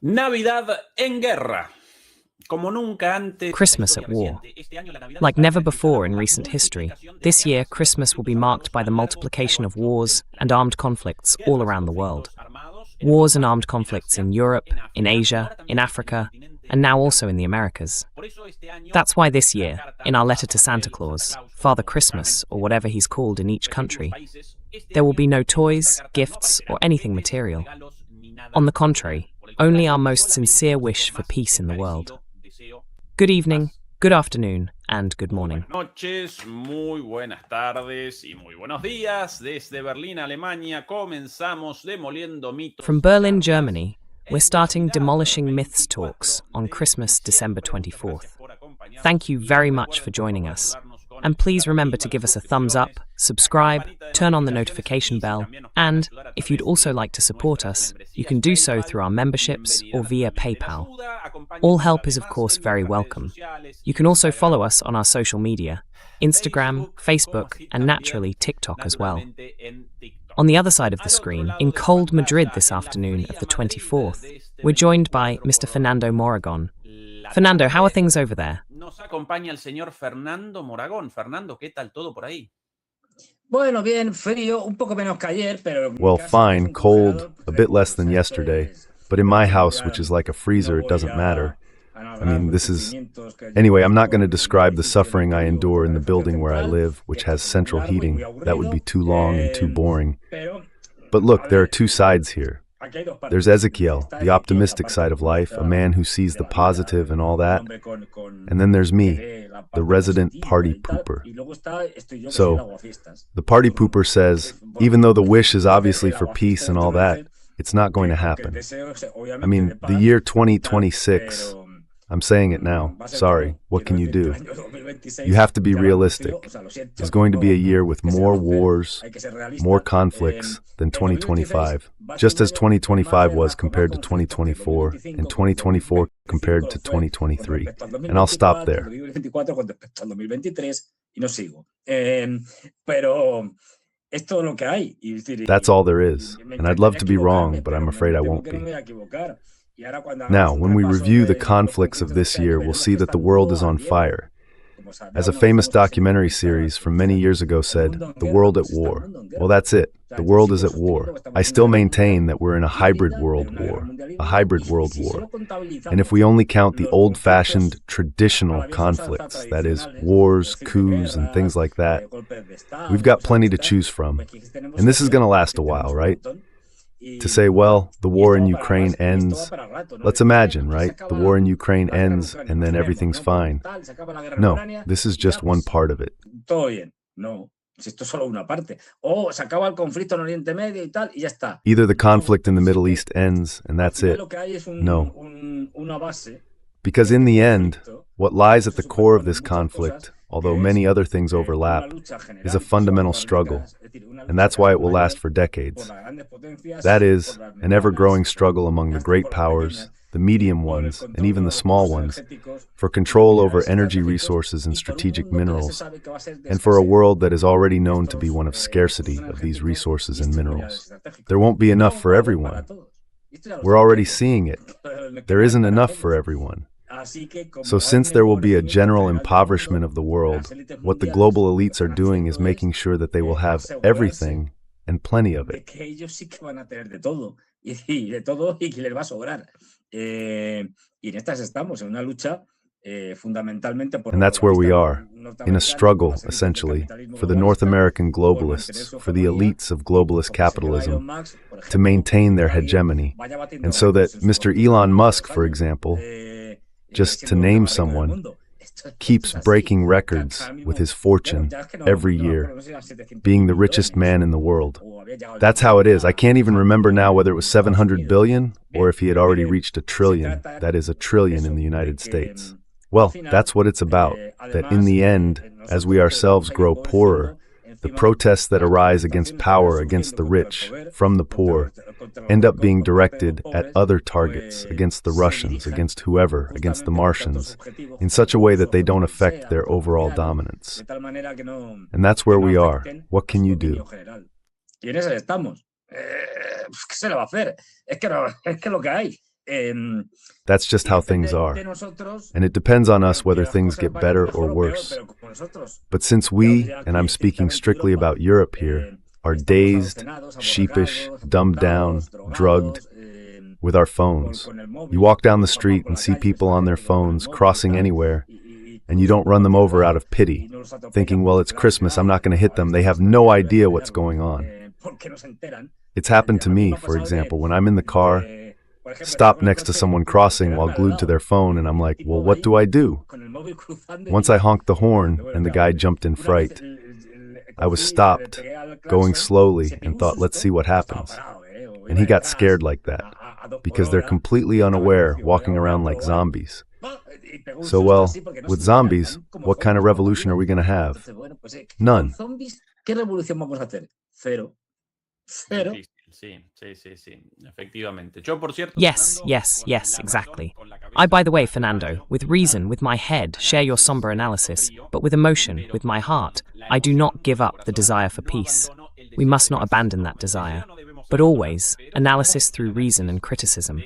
Navidad en guerra. Como nunca antes. Christmas at war. Like never before in recent history, this year Christmas will be marked by the multiplication of wars and armed conflicts all around the world. Wars and armed conflicts in Europe, in Asia, in Africa, and now also in the Americas. That's why this year, in our letter to Santa Claus, Father Christmas, or whatever he's called in each country, there will be no toys, gifts, or anything material. On the contrary, only our most sincere wish for peace in the world. Good evening, good afternoon, and good morning. Buenas noches, muy buenas tardes y muy buenos días. Desde Berlín, Alemania, comenzamos Demoliendo mitos. From Berlin, Germany, we're starting Demolishing Myths talks on Christmas, December 24th. Thank you very much for joining us. And please remember to give us a thumbs up, subscribe, turn on the notification bell, and, if you'd also like to support us, you can do so through our memberships or via PayPal. All help is of course very welcome. You can also follow us on our social media, Instagram, Facebook, and naturally TikTok as well. On the other side of the screen, in cold Madrid this afternoon of the 24th, we're joined by Mr. Fernando Moragón. Fernando, how are things over there? Nos acompaña el señor Fernando Moragón. Fernando, ¿qué tal todo por ahí? Bueno, bien, frío, un poco menos que ayer, pero... Well, fine, cold, a bit less than yesterday. But in my house, which is like a freezer, it doesn't matter. I mean, this is... Anyway, I'm not going to describe the suffering I endure in the building where I live, which has central heating. That would be too long and too boring. But look, there are two sides here. There's Ezekiel, the optimistic side of life, a man who sees the positive and all that. And then there's me, the resident party pooper. So, the party pooper says, even though the wish is obviously for peace and all that, it's not going to happen. I mean, the year 2026, I'm saying it now, sorry, what can you do? You have to be realistic. It's going to be a year with more wars, more conflicts than 2025, just as 2025 was compared to 2024, and 2024 compared to 2023. And I'll stop there. That's all there is, and I'd love to be wrong, but I'm afraid I won't be. Now, when we review the conflicts of this year, we'll see that the world is on fire. As a famous documentary series from many years ago said, the world at war. Well, that's it. The world is at war. I still maintain that we're in a hybrid world war. A hybrid world war. And if we only count the old-fashioned, traditional conflicts, that is, wars, coups, and things like that, we've got plenty to choose from. And this is going to last a while, right? To say, well, the war in Ukraine ends. Let's imagine, right? The war in Ukraine ends and then everything's fine. No, this is just one part of it. Either the conflict in the Middle East ends and that's it. No. Because in the end, what lies at the core of this conflict, although many other things overlap, is a fundamental struggle, and that's why it will last for decades. That is, an ever-growing struggle among the great powers, the medium ones, and even the small ones, for control over energy resources and strategic minerals, and for a world that is already known to be one of scarcity of these resources and minerals. There won't be enough for everyone. We're already seeing it. There isn't enough for everyone. So since there will be a general impoverishment of the world, what the global elites are doing is making sure that they will have everything and plenty of it. And that's where we are, in a struggle, essentially, for the North American globalists, for the elites of globalist capitalism, to maintain their hegemony. And so that Mr. Elon Musk, for example, just to name someone, keeps breaking records with his fortune every year, being the richest man in the world. That's how it is. I can't even remember now whether it was 700 billion or if he had already reached a trillion, that is a trillion in the United States. Well, that's what it's about, that in the end, as we ourselves grow poorer, the protests that arise against power, against the rich, from the poor, end up being directed at other targets, against the Russians, against whoever, against the Martians, in such a way that they don't affect their overall dominance. And that's where we are. What can you do? That's just how things are. And it depends on us whether things get better or worse. But since we, and I'm speaking strictly about Europe here, are dazed, sheepish, dumbed down, drugged, with our phones. You walk down the street and see people on their phones crossing anywhere, and you don't run them over out of pity, thinking, well, it's Christmas, I'm not going to hit them. They have no idea what's going on. It's happened to me, for example, when I'm in the car, stop next to someone crossing while glued to their phone, and I'm like, well, what do I do? Once I honked the horn and the guy jumped in fright. I was stopped, going slowly, and thought, let's see what happens. And he got scared like that, because they're completely unaware, walking around like zombies. So, well, with zombies, what kind of revolution are we going to have? None. Yes, exactly. I, by the way, Fernando, with reason, with my head, share your somber analysis, but with emotion, with my heart, I do not give up the desire for peace. We must not abandon that desire, but always, analysis through reason and criticism.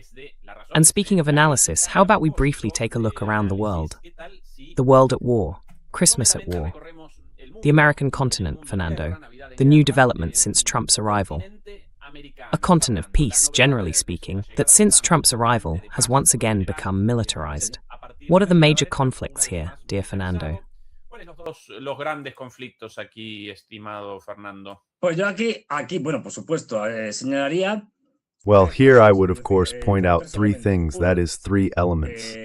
And speaking of analysis, how about we briefly take a look around the world? The world at war, Christmas at war. The American continent, Fernando, the new development since Trump's arrival. A continent of peace, generally speaking, that since Trump's arrival has once again become militarized. What are the major conflicts here, dear Fernando? Los grandes conflictos aquí, estimado Fernando. Pues yo aquí, bueno, por supuesto, señalaría. Well, here I would, of course, point out three things, that is, three elements.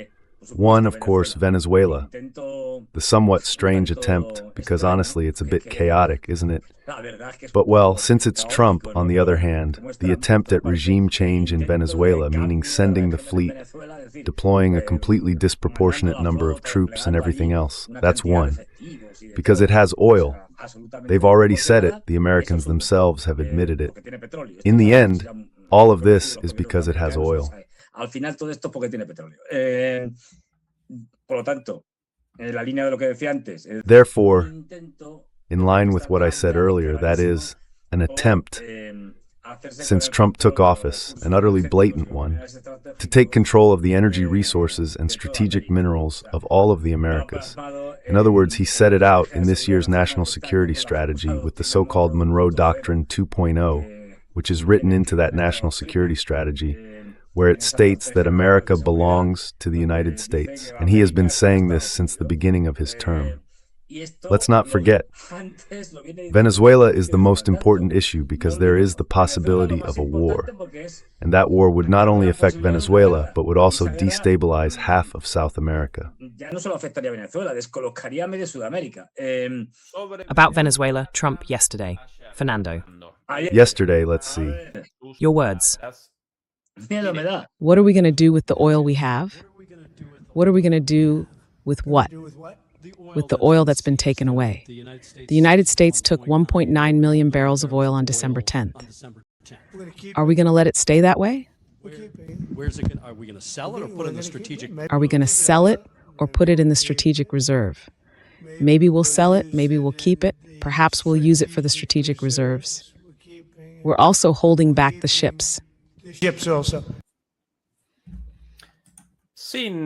One, of course, Venezuela. The somewhat strange attempt, because honestly it's a bit chaotic, isn't it? But well, since it's Trump, on the other hand, the attempt at regime change in Venezuela, meaning sending the fleet, deploying a completely disproportionate number of troops and everything else, that's one. Because it has oil. They've already said it, the Americans themselves have admitted it. In the end, all of this is because it has oil. Therefore, in line with what I said earlier, that is, an attempt, since Trump took office, an utterly blatant one, to take control of the energy resources and strategic minerals of all of the Americas. In other words, he set it out in this year's national security strategy with the so-called Monroe Doctrine 2.0, which is written into that national security strategy, where it states that America belongs to the United States, and he has been saying this since the beginning of his term. Let's not forget, Venezuela is the most important issue because there is the possibility of a war, and that war would not only affect Venezuela, but would also destabilize half of South America. About Venezuela, Trump yesterday. Fernando. Yesterday, let's see. Your words. What are we going to do with the oil we have? What are we going to do with what? With the oil that's been taken away. The United States took 1.9 million barrels of oil on December 10th. Are we going to let it stay that way? Are we going to sell it or put it in the strategic? Are we going to sell it or put it in the strategic reserve? Maybe we'll sell it, maybe we'll keep it, perhaps we'll use it for the strategic reserves. We're also holding back the ships.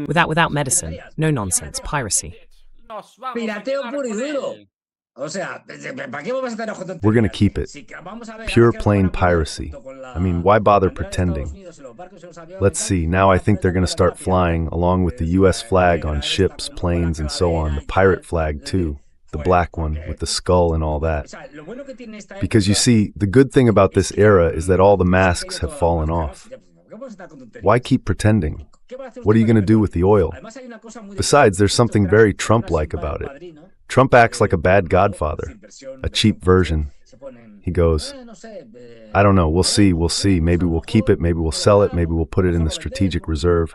Without medicine, no nonsense, piracy. Pirateo puro y duro. We're going to keep it. Pure plain piracy. I mean, why bother pretending? Let's see, now I think they're going to start flying, along with the U.S. flag on ships, planes, and so on, the pirate flag too, the black one with the skull and all that. Because you see, the good thing about this era is that all the masks have fallen off. Why keep pretending? What are you going to do with the oil? Besides, there's something very Trump-like about it. Trump acts like a bad godfather, a cheap version. He goes, I don't know, we'll see, maybe we'll keep it, maybe we'll sell it, maybe we'll put it in the strategic reserve.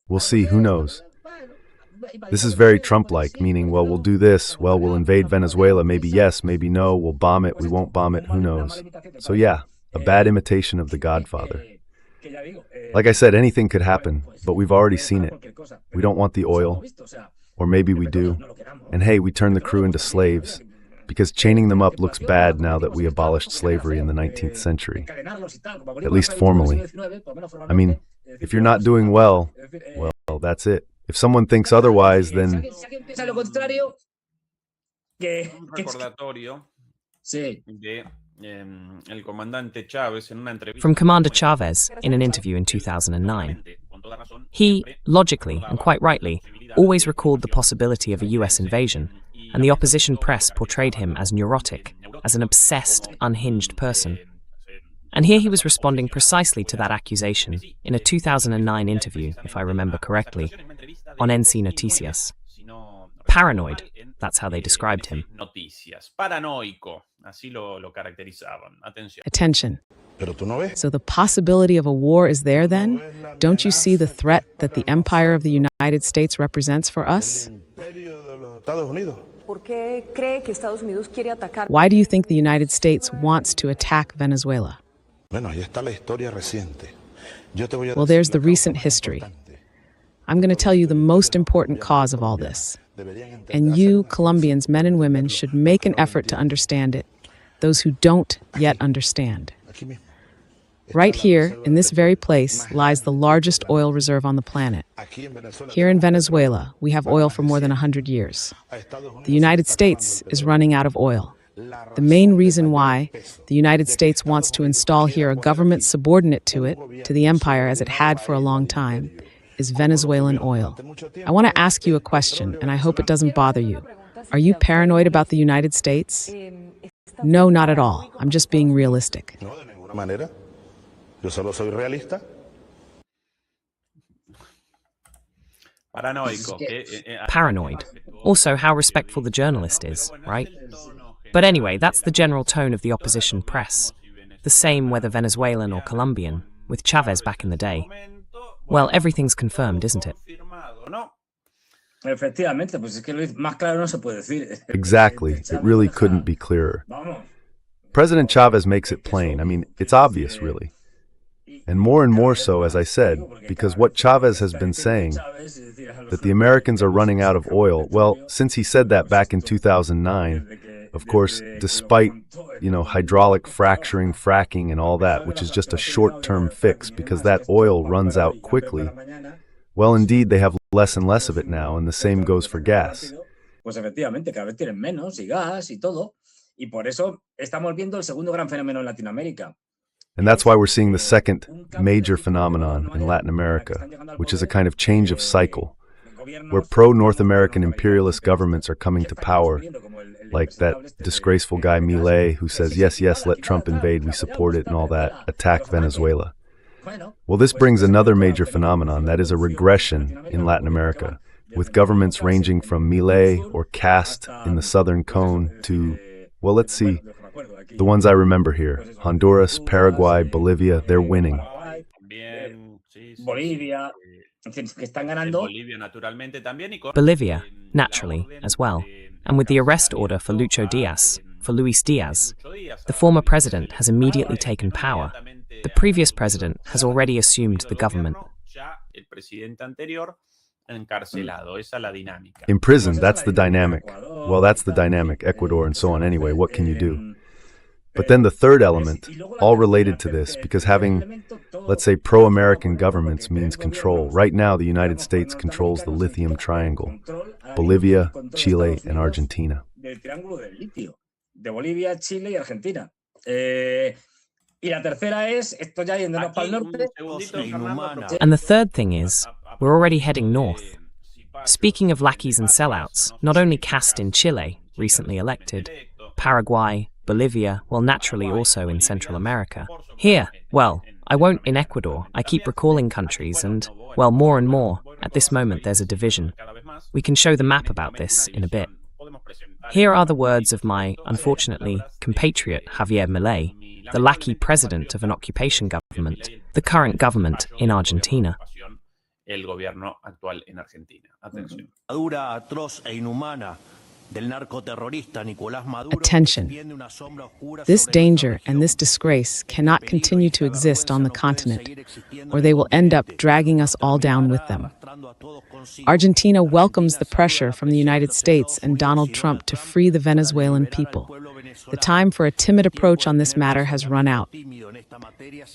We'll see, who knows? This is very Trump-like, meaning, well, we'll do this, well, we'll invade Venezuela, maybe yes, maybe no, we'll bomb it, we won't bomb it, who knows? So yeah, a bad imitation of the Godfather. Like I said, anything could happen, but we've already seen it. We don't want the oil, or maybe we do. And hey, we turn the crew into slaves. because chaining them up looks bad now that we abolished slavery in the 19th century, at least formally. I mean, if you're not doing well, that's it. If someone thinks otherwise, then... Un recordatorio de el comandante Chávez en una entrevista. From Commander Chavez in an interview in 2009. He, logically and quite rightly, always recalled the possibility of a US invasion, and the opposition press portrayed him as neurotic, as an obsessed, unhinged person. And here he was responding precisely to that accusation in a 2009 interview, if I remember correctly, on NC Noticias. Paranoid, that's how they described him. Paranoico, así lo caracterizaban. Attention. So the possibility of a war is there then? Don't you see the threat that the empire of the United States represents for us? Why do you think the United States wants to attack Venezuela? Well, there's the recent history. I'm going to tell you the most important cause of all this. And you, Colombians, men and women, should make an effort to understand it, those who don't yet understand. Right here, in this very place, lies the largest oil reserve on the planet. Here in Venezuela, we have oil for more than 100 years. The United States is running out of oil. The main reason why the United States wants to install here a government subordinate to it, to the empire as it had for a long time, is Venezuelan oil. I want to ask you a question, and I hope it doesn't bother you. Are you paranoid about the United States? No, not at all. I'm just being realistic. Paranoid. Also, how respectful the journalist is, right? But anyway, that's the general tone of the opposition press. The same whether Venezuelan or Colombian, with Chavez back in the day. Well, everything's confirmed, isn't it? Exactly. It really couldn't be clearer. President Chavez makes it plain. I mean, it's obvious, really. And more so, as I said, because what Chavez has been saying, that the Americans are running out of oil, well, since he said that back in 2009, of course, despite, hydraulic fracturing, fracking, and all that, which is just a short-term fix because that oil runs out quickly, well, indeed, they have less and less of it now, and the same goes for gas. And that's why we're seeing the second major phenomenon in Latin America, which is a kind of change of cycle, where pro-North American imperialist governments are coming to power, like that disgraceful guy Milei, who says, yes, let Trump invade, we support it and all that, attack Venezuela. Well, this brings another major phenomenon, that is a regression in Latin America, with governments ranging from Milei or caste in the southern cone to, well, let's see, the ones I remember here, Honduras, Paraguay, Bolivia, they're winning. Bolivia, naturally, as well. And with the arrest order for Luis Diaz, the former president has immediately taken power. The previous president has already assumed the government. Imprisoned, that's the dynamic. Well, that's the dynamic, Ecuador and so on anyway, what can you do? But then the third element, all related to this, because having, let's say, pro-American governments means control. Right now, the United States controls the lithium triangle, Bolivia, Chile, and Argentina. And the third thing is, we're already heading north. Speaking of lackeys and sellouts, not only caste in Chile, recently elected, Paraguay, Bolivia, well, naturally also in Central America. Here, well, I won't in Ecuador. I keep recalling countries and, well, more and more. At this moment, there's a division. We can show the map about this in a bit. Here are the words of my, unfortunately, compatriot Javier Milei, the lackey president of an occupation government, the current government in Argentina. Attention. This danger and this disgrace cannot continue to exist on the continent, or they will end up dragging us all down with them. Argentina welcomes the pressure from the United States and Donald Trump to free the Venezuelan people. The time for a timid approach on this matter has run out.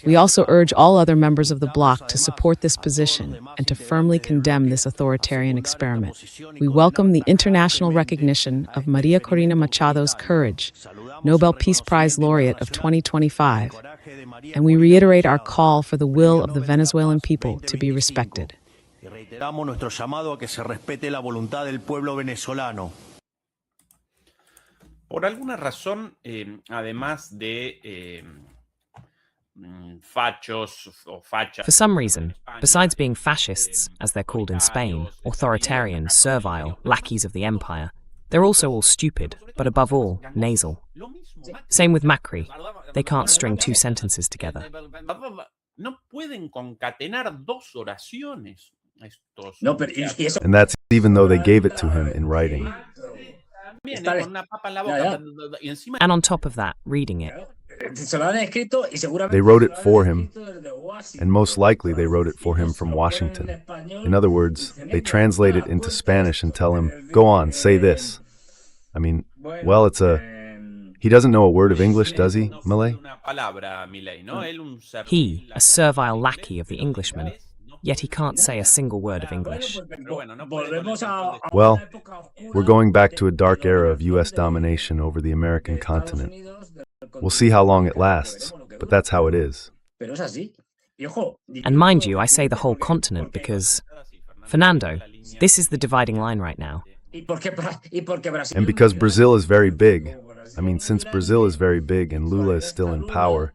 We also urge all other members of the bloc to support this position and to firmly condemn this authoritarian experiment. We welcome the international recognition of Maria Corina Machado's courage, Nobel Peace Prize laureate of 2025, and we reiterate our call for the will of the Venezuelan people to be respected. Reiteramos nuestro llamado a que se respete la voluntad del pueblo venezolano. Por alguna razón, además de fachos o fachas. For some reason, besides being fascists, as they're called in Spain, authoritarian, servile, lackeys of the empire, they're also all stupid, but above all, nasal. Same with Macri. They can't string two sentences together. No pueden concatenar dos oraciones. And that's even though they gave it to him in writing. And on top of that, reading it. They wrote it for him, and most likely they wrote it for him from Washington. In other words, they translate it into Spanish and tell him, go on, say this. I mean, well, he doesn't know a word of English, does he, Millet? He, a servile lackey of the Englishman, yet he can't say a single word of English. Well, we're going back to a dark era of U.S. domination over the American continent. We'll see how long it lasts, but that's how it is. And mind you, I say the whole continent because, Fernando, this is the dividing line right now. And because Brazil is very big. I mean, since Brazil is very big and Lula is still in power.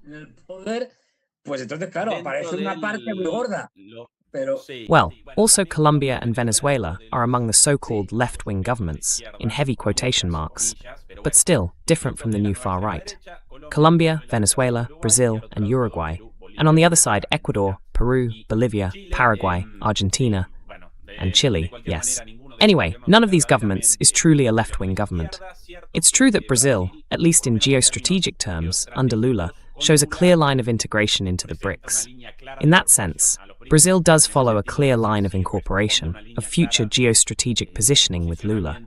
Well, also Colombia and Venezuela are among the so-called left-wing governments, in heavy quotation marks, but still different from the new far right. Colombia, Venezuela, Brazil, and Uruguay, and on the other side Ecuador, Peru, Bolivia, Paraguay, Argentina, and Chile, yes. Anyway, none of these governments is truly a left-wing government. It's true that Brazil, at least in geostrategic terms, under Lula, shows a clear line of integration into the BRICS. In that sense, Brazil does follow a clear line of incorporation, of future geostrategic positioning with Lula.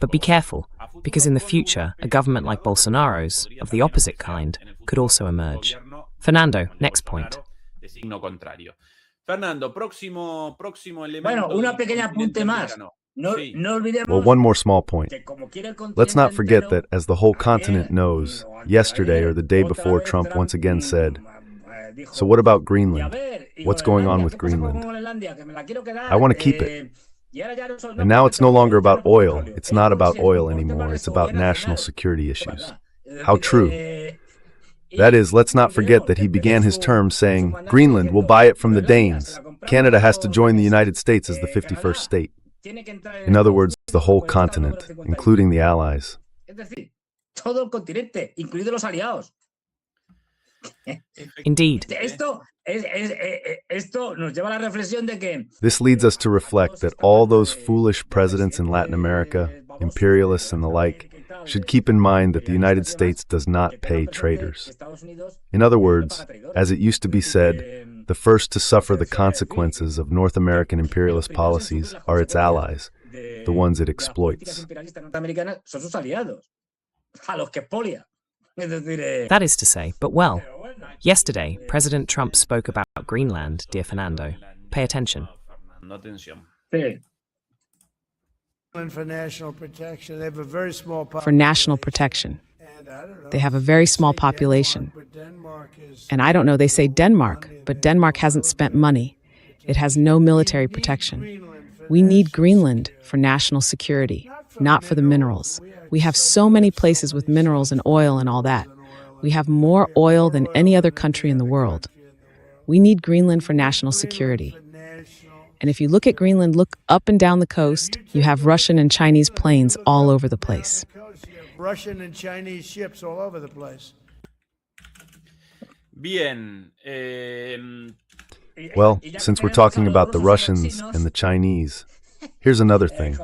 But be careful, because in the future, a government like Bolsonaro's, of the opposite kind, could also emerge. Fernando, next point. Una pequeña apunte más. Well, one more small point. Let's not forget that, as the whole continent knows, yesterday or the day before Trump once again said, so what about Greenland? What's going on with Greenland? I want to keep it. And now it's no longer about oil. It's not about oil anymore. It's about national security issues. How true. That is, let's not forget that he began his term saying, Greenland will buy it from the Danes. Canada has to join the United States as the 51st state. In other words, the whole continent, including the allies. Indeed. This leads us to reflect that all those foolish presidents in Latin America, imperialists and the like, should keep in mind that the United States does not pay traitors. In other words, as it used to be said, the first to suffer the consequences of North American imperialist policies are its allies, the ones it exploits. That is to say, but well, yesterday, President Trump spoke about Greenland, dear Fernando. Pay attention. For national protection. They have a very small population. For national protection. They have a very small population. And I don't know, they say Denmark, but Denmark hasn't spent money. It has no military protection. We need Greenland for national security, not for the minerals. We have so many places with minerals and oil and all that. We have more oil than any other country in the world. We need Greenland for national security. And if you look at Greenland, look up and down the coast, you have Russian and Chinese planes all over the place. Russian and Chinese ships all over the place. Bien. Well, since we're talking about the Russians and the Chinese, here's another thing.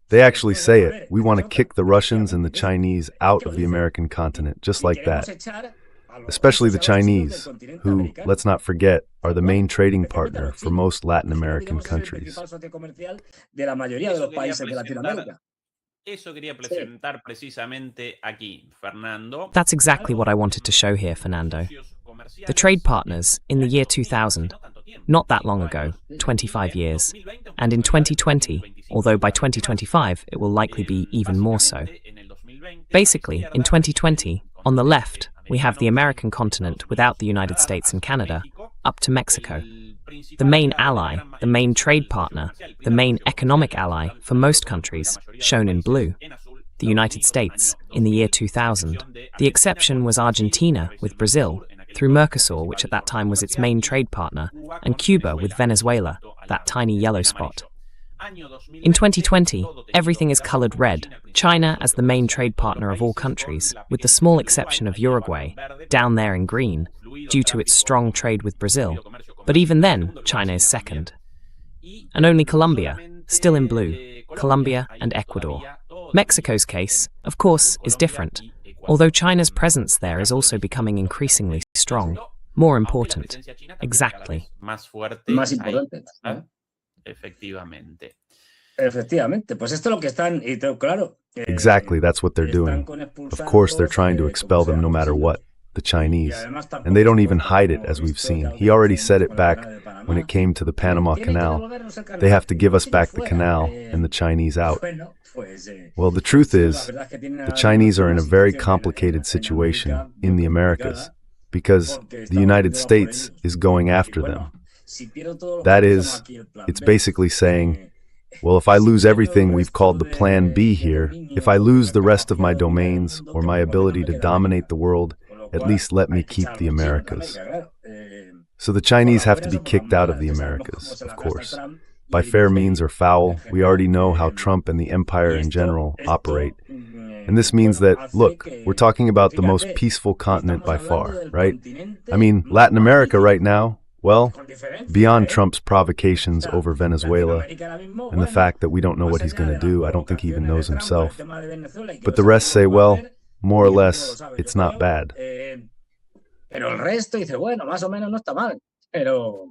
They actually say it. We want to kick the Russians and the Chinese out of the American continent, just like that. especially the Chinese, who, let's not forget, are the main trading partner for most Latin American countries. Eso quería presentar precisamente aquí, Fernando. That's exactly what I wanted to show here, Fernando. The trade partners in the year 2000, not that long ago, 25 years, and in 2020, although by 2025 it will likely be even more so. Basically, in 2020, on the left, we have the American continent without the United States and Canada, up to Mexico. The main ally, the main trade partner, the main economic ally for most countries, shown in blue. The United States, in the year 2000. The exception was Argentina with Brazil, through Mercosur, which at that time was its main trade partner, and Cuba with Venezuela, that tiny yellow spot. In 2020, everything is colored red, China as the main trade partner of all countries, with the small exception of Uruguay, down there in green, due to its strong trade with Brazil. But even then, China is second. And only Colombia, still in blue, Colombia and Ecuador. Mexico's case, of course, is different, although China's presence there is also becoming increasingly strong, more important. Exactly. Más importante. Efectivamente. Efectivamente, pues esto es lo que están, y claro. Exactly, that's what they're doing. Of course, they're trying to expel them no matter what, the Chinese. And they don't even hide it, as we've seen. He already said it back when it came to the Panama Canal. They have to give us back the canal and the Chinese out. Well, the truth is, the Chinese are in a very complicated situation in the Americas because the United States is going after them. That is, it's basically saying, well, if I lose everything we've called the Plan B here, if I lose the rest of my domains or my ability to dominate the world, at least let me keep the Americas. So the Chinese have to be kicked out of the Americas, of course. By fair means or foul, we already know how Trump and the empire in general operate. And this means that, look, we're talking about the most peaceful continent by far, right? I mean, Latin America right now, well, beyond Trump's provocations over Venezuela and the fact that we don't know what he's going to do, I don't think he even knows himself. But the rest say, well, more or less, it's not bad.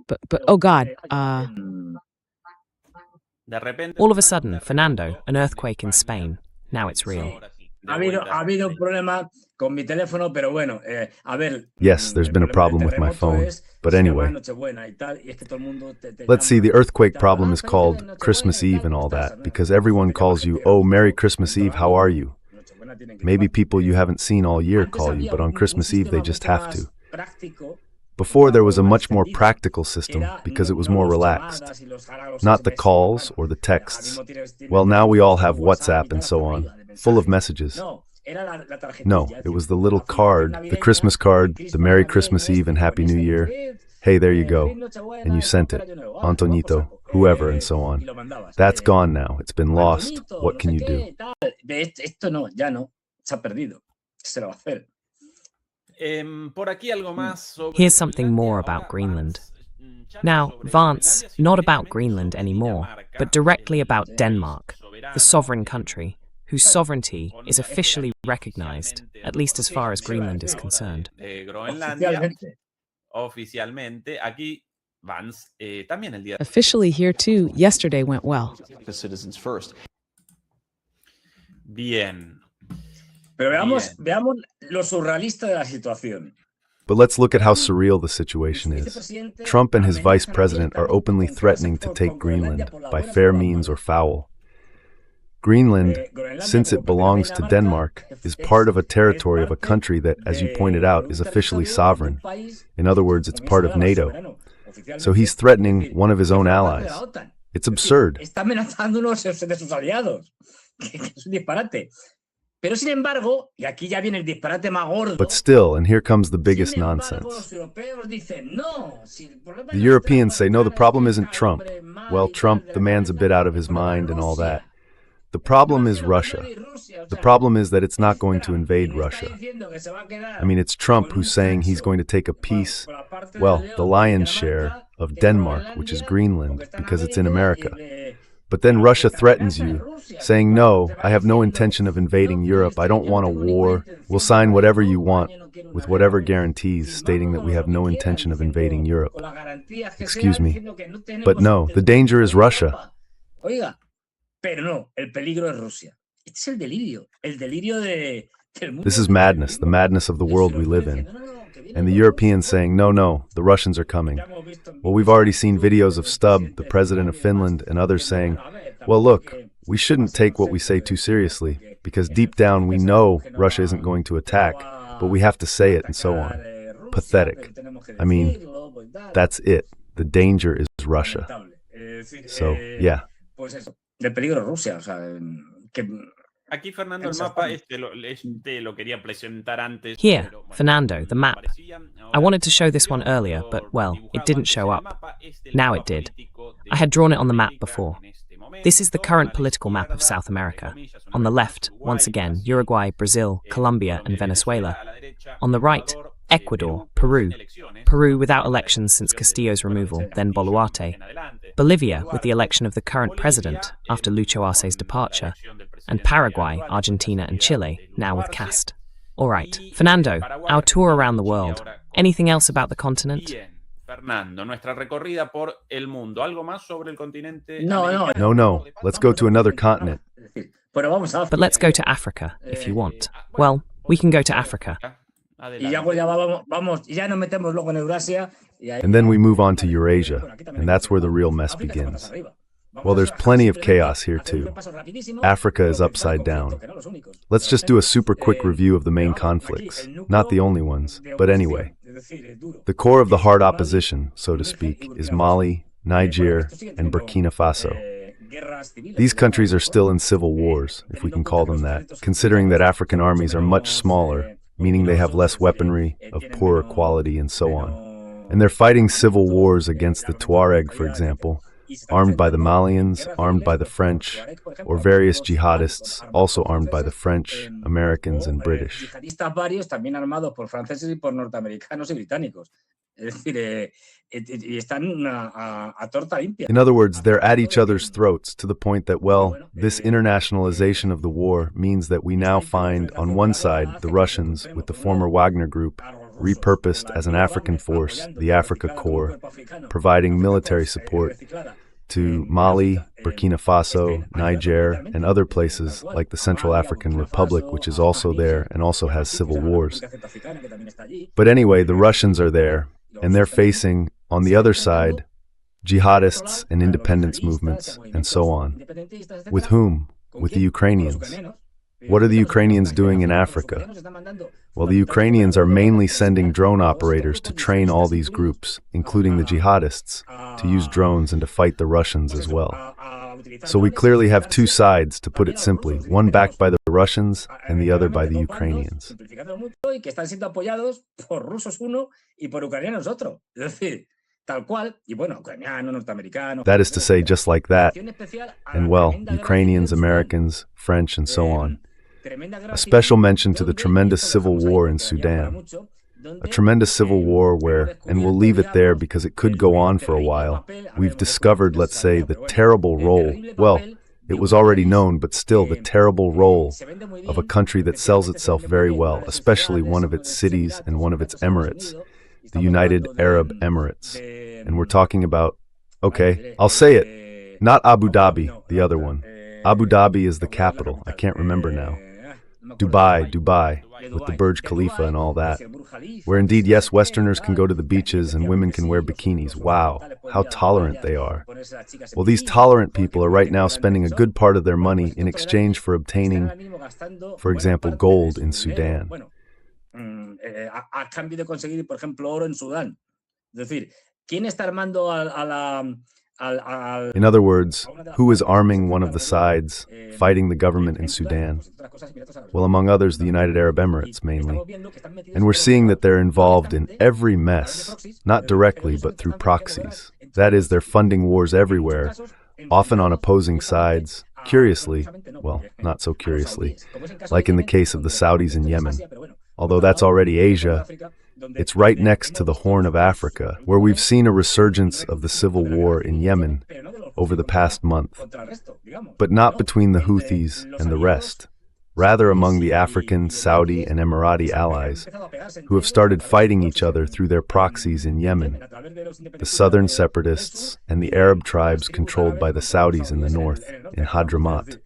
But oh God, all of a sudden, Fernando, an earthquake in Spain. Now it's real. Yes, there's been a problem with my phone. But anyway, let's see, the earthquake problem is called Christmas Eve and all that, because everyone calls you, oh, Merry Christmas Eve, how are you? Maybe people you haven't seen all year call you, but on Christmas Eve they just have to. Before, there was a much more practical system because it was more relaxed. Not the calls or the texts. Well, now we all have WhatsApp and so on, full of messages. No, it was the little card, the Christmas card, the Merry Christmas Eve and Happy New Year. Hey, there you go. And you sent it. Antonito, whoever, and so on. That's gone now. It's been lost. What can you do? Here's something more about Greenland. Now, Vance, not about Greenland anymore, but directly about Denmark, the sovereign country, whose sovereignty is officially recognized, at least as far as Greenland is concerned. Officially here too, yesterday went well. The citizens first. Bien. Pero veamos lo surrealista de la situación. But let's look at how surreal the situation is. Trump and his vice president are openly threatening to take Greenland by fair means or foul. Greenland, since it belongs to Denmark, is part of a territory of a country that, as you pointed out, is officially sovereign. In other words, it's part of NATO. So he's threatening one of his own allies. It's absurd. Pero sin embargo, y aquí ya viene el disparate más gordo. But still, and here comes the biggest nonsense. The Europeans say, no, the problem isn't Trump. Well, Trump, the man's a bit out of his mind and all that. The problem is Russia. The problem is that it's not going to invade Russia. I mean, it's Trump who's saying he's going to take a piece, well, the lion's share of Denmark, which is Greenland, because it's in America. But then Russia threatens you, saying, no, I have no intention of invading Europe. I don't want a war. We'll sign whatever you want, with whatever guarantees, stating that we have no intention of invading Europe. Excuse me. But no, the danger is Russia. This is madness, the madness of the world we live in. And the Europeans saying, no, the Russians are coming. Well, we've already seen videos of Stubb, the president of Finland, and others saying, well, look, we shouldn't take what we say too seriously, because deep down we know Russia isn't going to attack, but we have to say it and so on. Pathetic. I mean, that's it. The danger is Russia. So, yeah. Aquí, Fernando, el mapa lo quería presentar antes. Here, Fernando, the map. I wanted to show this one earlier, but, well, it didn't show up. Now it did. I had drawn it on the map before. This is the current political map of South America. On the left, once again, Uruguay, Brazil, Colombia, and Venezuela. On the right, Ecuador, Peru. Peru without elections since Castillo's removal, then Boluarte. Bolivia with the election of the current president after Lucho Arce's departure. And Paraguay, Argentina, and Chile, now with Cast. All right, Fernando, our tour around the world. Anything else about the continent? Fernando, nuestra recorrida por el mundo. ¿Algo más sobre el continente? No. Let's go to another continent. But let's go to Africa, if you want. Well, we can go to Africa. And then we move on to Eurasia, and that's where the real mess begins. Well, there's plenty of chaos here too. Africa is upside down. Let's just do a super quick review of the main conflicts. Not the only ones, but anyway. The core of the hard opposition, so to speak, is Mali, Niger, and Burkina Faso. These countries are still in civil wars, if we can call them that, considering that African armies are much smaller, meaning they have less weaponry, of poorer quality, and so on. And they're fighting civil wars against the Tuareg, for example, armed by the Malians, armed by the French, or various jihadists, also armed by the French, Americans, and British. In other words, they're at each other's throats to the point that, well, this internationalization of the war means that we now find, on one side, the Russians with the former Wagner Group, repurposed as an African force, the Africa Corps, providing military support to Mali, Burkina Faso, Niger, and other places like the Central African Republic, which is also there and also has civil wars. But anyway, the Russians are there, and they're facing, on the other side, jihadists and independence movements, and so on. With whom? With the Ukrainians. What are the Ukrainians doing in Africa? Well, the Ukrainians are mainly sending drone operators to train all these groups, including the jihadists, to use drones and to fight the Russians as well. So we clearly have two sides, to put it simply, one backed by the Russians and the other by the Ukrainians. That is to say, just like that. And well, Ukrainians, Americans, French, and so on. A special mention to the tremendous civil war in Sudan. A tremendous civil war where, and we'll leave it there because it could go on for a while, we've discovered, let's say, the terrible role, well, it was already known, but still the terrible role of a country that sells itself very well, especially one of its cities and one of its emirates, the United Arab Emirates. And we're talking about, okay, I'll say it, not Abu Dhabi, the other one. Abu Dhabi is the capital, I can't remember now. Dubai, with the Burj Khalifa and all that, where indeed, yes, Westerners can go to the beaches and women can wear bikinis. Wow, how tolerant they are. Well, these tolerant people are right now spending a good part of their money in exchange for obtaining, for example, gold in Sudan. In other words, who is arming one of the sides fighting the government in Sudan? Well, among others, the United Arab Emirates, mainly. And we're seeing that they're involved in every mess, not directly, but through proxies. That is, they're funding wars everywhere, often on opposing sides, curiously, well, not so curiously, like in the case of the Saudis in Yemen. Although that's already Asia, it's right next to the Horn of Africa, where we've seen a resurgence of the civil war in Yemen, over the past month, but not between the Houthis and the rest, rather among the African, Saudi, and Emirati allies, who have started fighting each other through their proxies in Yemen, the southern separatists, and the Arab tribes controlled by the Saudis in the north, in Hadramaut.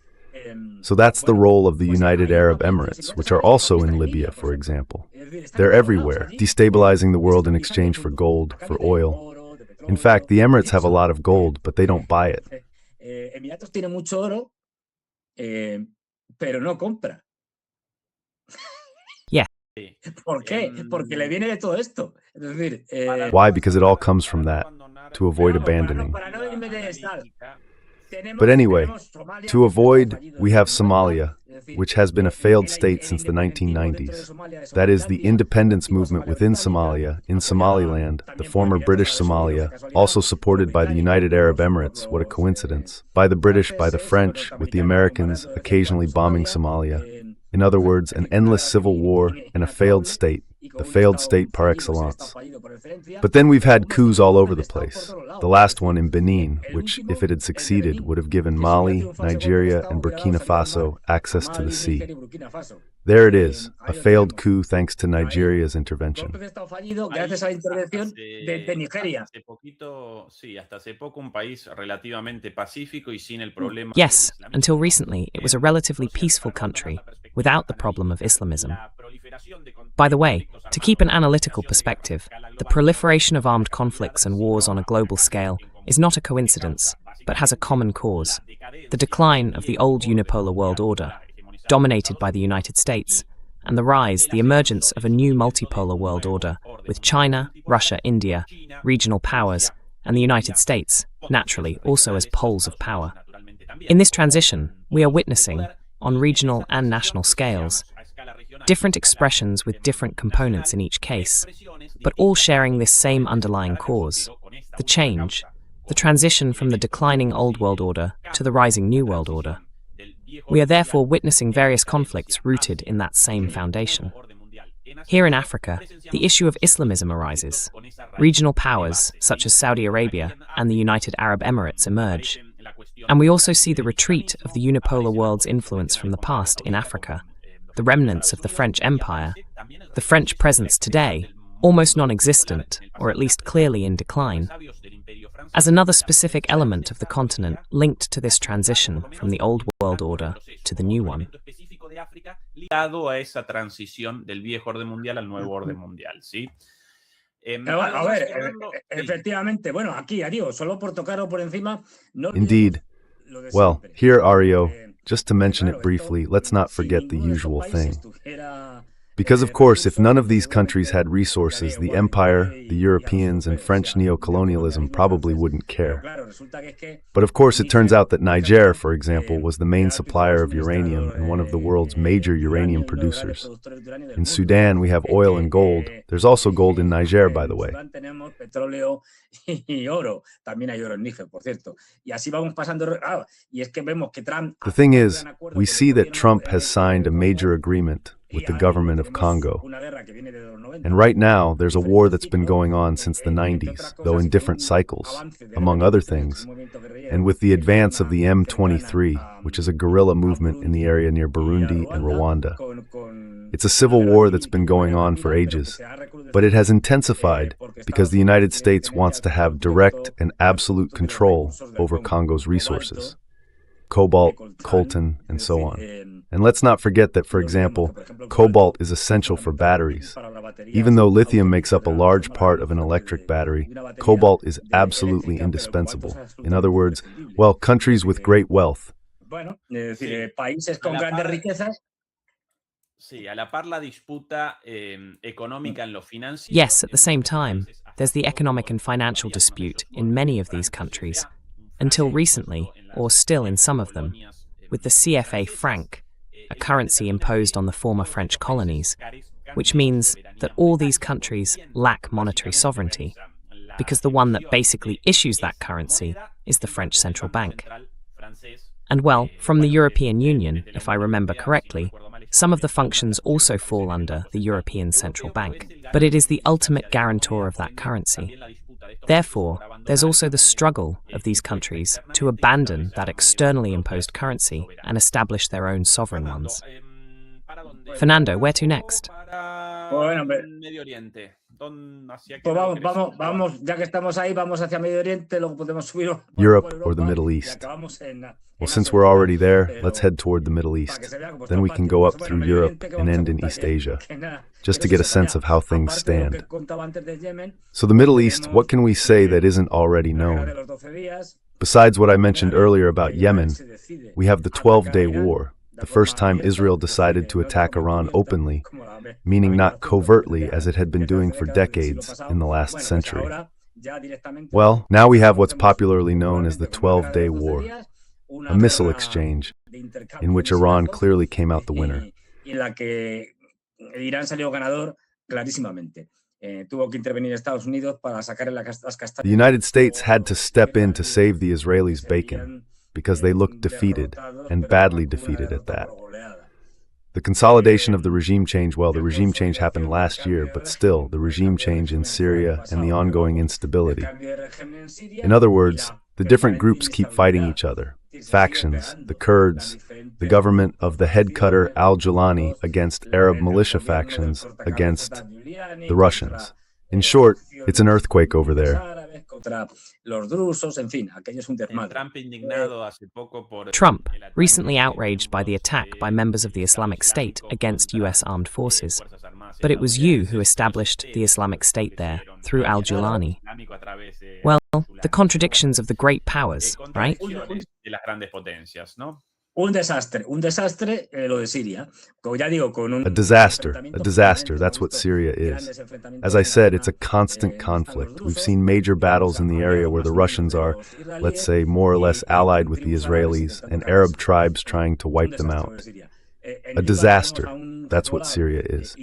So that's the role of the United Arab Emirates, which are also in Libya, for example. They're everywhere, destabilizing the world in exchange for gold, for oil. In fact, the Emirates have a lot of gold, but they don't buy it. Pero no compra. Yeah. ¿Por qué? Porque le viene de todo esto. Es decir, why? Because it all comes from that, to avoid abandoning. But anyway, to avoid, we have Somalia, which has been a failed state since the 1990s. That is, the independence movement within Somalia, in Somaliland, the former British Somalia, also supported by the United Arab Emirates, what a coincidence, by the British, by the French, with the Americans occasionally bombing Somalia. In other words, an endless civil war and a failed state, the failed state par excellence. But then we've had coups all over the place. The last one in Benin, which, if it had succeeded, would have given Mali, Nigeria, and Burkina Faso access to the sea. There it is, a failed coup thanks to Nigeria's intervention. Yes, until recently it was a relatively peaceful country, without the problem of Islamism. By the way, to keep an analytical perspective, the proliferation of armed conflicts and wars on a global scale is not a coincidence, but has a common cause: the decline of the old unipolar world order, dominated by the United States, and the emergence of a new multipolar world order with China, Russia, India, regional powers, and the United States, naturally, also as poles of power. In this transition, we are witnessing, on regional and national scales, different expressions with different components in each case, but all sharing this same underlying cause: the change, the transition from the declining old world order to the rising new world order. We are therefore witnessing various conflicts rooted in that same foundation. Here in Africa, the issue of Islamism arises. Regional powers, such as Saudi Arabia and the United Arab Emirates, emerge. And we also see the retreat of the unipolar world's influence from the past in Africa, the remnants of the French Empire, the French presence today, almost non-existent, or at least clearly in decline, as another specific element of the continent linked to this transition from the old world order to the new one. Indeed. Well, here, Ario, just to mention it briefly, let's not forget the usual thing. Because, of course, if none of these countries had resources, the Empire, the Europeans, and French neocolonialism probably wouldn't care. But of course, it turns out that Niger, for example, was the main supplier of uranium and one of the world's major uranium producers. In Sudan, we have oil and gold. There's also gold in Niger, by the way. The thing is, we see that Trump has signed a major agreement with the government of Congo. And right now, there's a war that's been going on since the 90s, though in different cycles, among other things, and with the advance of the M23, which is a guerrilla movement in the area near Burundi and Rwanda. It's a civil war that's been going on for ages, but it has intensified because the United States wants to have direct and absolute control over Congo's resources: cobalt, coltan, and so on. And let's not forget that, for example, cobalt is essential for batteries. Even though lithium makes up a large part of an electric battery, cobalt is absolutely indispensable. In other words, well, countries with great wealth. Yes, at the same time, there's the economic and financial dispute in many of these countries, until recently, or still in some of them, with the CFA franc, a currency imposed on the former French colonies, which means that all these countries lack monetary sovereignty, because the one that basically issues that currency is the French central bank. And well, from the European Union, if I remember correctly, some of the functions also fall under the European Central Bank, but it is the ultimate guarantor of that currency. Therefore, there's also the struggle of these countries to abandon that externally imposed currency and establish their own sovereign ones. Fernando, where to next? Bueno, vamos, ya que estamos ahí, vamos hacia Medio Oriente, luego podemos subir. Europe or the Middle East. Well, since we're already there, let's head toward the Middle East. Then we can go up through Europe and end in East Asia, just to get a sense of how things stand. So the Middle East, what can we say that isn't already known? Besides what I mentioned earlier about Yemen, we have the 12-day war, the first time Israel decided to attack Iran openly, meaning not covertly as it had been doing for decades in the last century. Well, now we have what's popularly known as the 12-day war, a missile exchange in which Iran clearly came out the winner. The United States had to step in to save the Israelis' bacon, because they looked defeated, and badly defeated at that. The consolidation of the regime change, well, the regime change happened last year, but still, the regime change in Syria and the ongoing instability. In other words, the different groups keep fighting each other. Factions, the Kurds, the government of the head cutter al-Julani against Arab militia factions, against the Russians. In short, it's an earthquake over there. Trump, recently outraged by the attack by members of the Islamic State against US armed forces. But it was you who established the Islamic State there, through al-Julani. Well, the contradictions of the great powers, right? Un desastre, lo de Siria. A disaster, that's what Syria is. As I said, it's a constant conflict. We've seen major battles in the area where the Russians are, let's say, more or less allied with the Israelis, and Arab tribes trying to wipe them out. A disaster, that's what Syria is.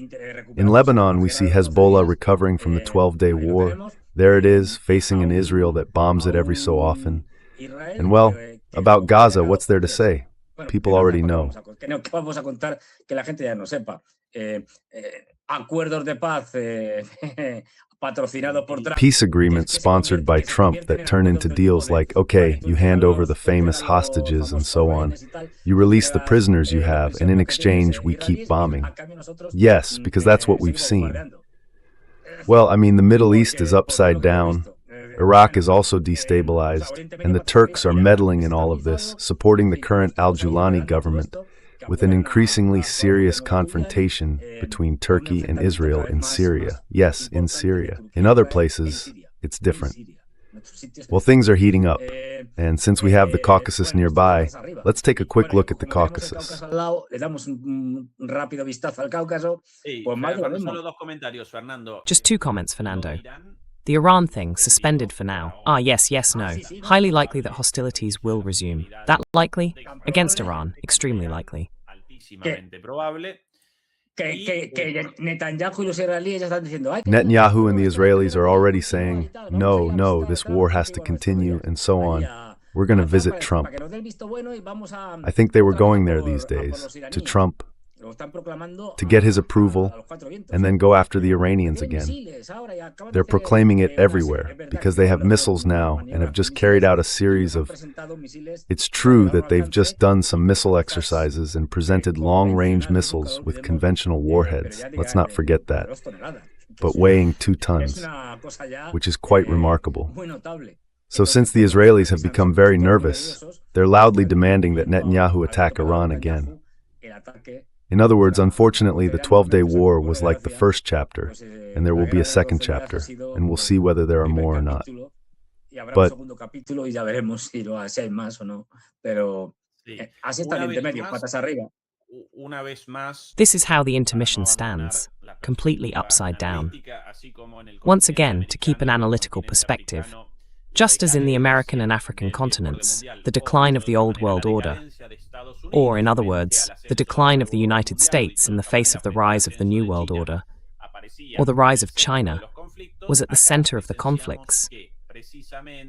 In Lebanon, we see Hezbollah recovering from the 12-day war. There it is, facing an Israel that bombs it every so often. And well, about Gaza, what's there to say? People already know. Peace agreements sponsored by Trump that turn into deals like, okay, you hand over the famous hostages and so on. You release the prisoners you have, and in exchange, we keep bombing. Yes, because that's what we've seen. Well, I mean, the Middle East is upside down. Iraq is also destabilized, and the Turks are meddling in all of this, supporting the current al-Julani government, with an increasingly serious confrontation between Turkey and Israel in Syria. Yes, in Syria. In other places, it's different. Well, things are heating up, and since we have the Caucasus nearby, let's take a quick look at the Caucasus. Just 2 comments, Fernando. The Iran thing, suspended for now. Yes, no. Highly likely that hostilities will resume. That likely? Against Iran, extremely likely. Netanyahu and the Israelis are already saying, no, this war has to continue, and so on. We're going to visit Trump. I think they were going there these days, to Trump, to get his approval, and then go after the Iranians again. They're proclaiming it everywhere, because they have missiles now and have just carried out a series of... It's true that they've just done some missile exercises and presented long-range missiles with conventional warheads. Let's not forget that. But weighing 2 tons, which is quite remarkable. So since the Israelis have become very nervous, they're loudly demanding that Netanyahu attack Iran again. In other words, unfortunately, the 12-day war was like the first chapter, and there will be a second chapter, and we'll see whether there are more or not. But this is how the intermission stands, completely upside down. Once again, to keep an analytical perspective, just as in the American and African continents, the decline of the Old World Order, or, in other words, the decline of the United States in the face of the rise of the New World Order, or the rise of China, was at the center of the conflicts.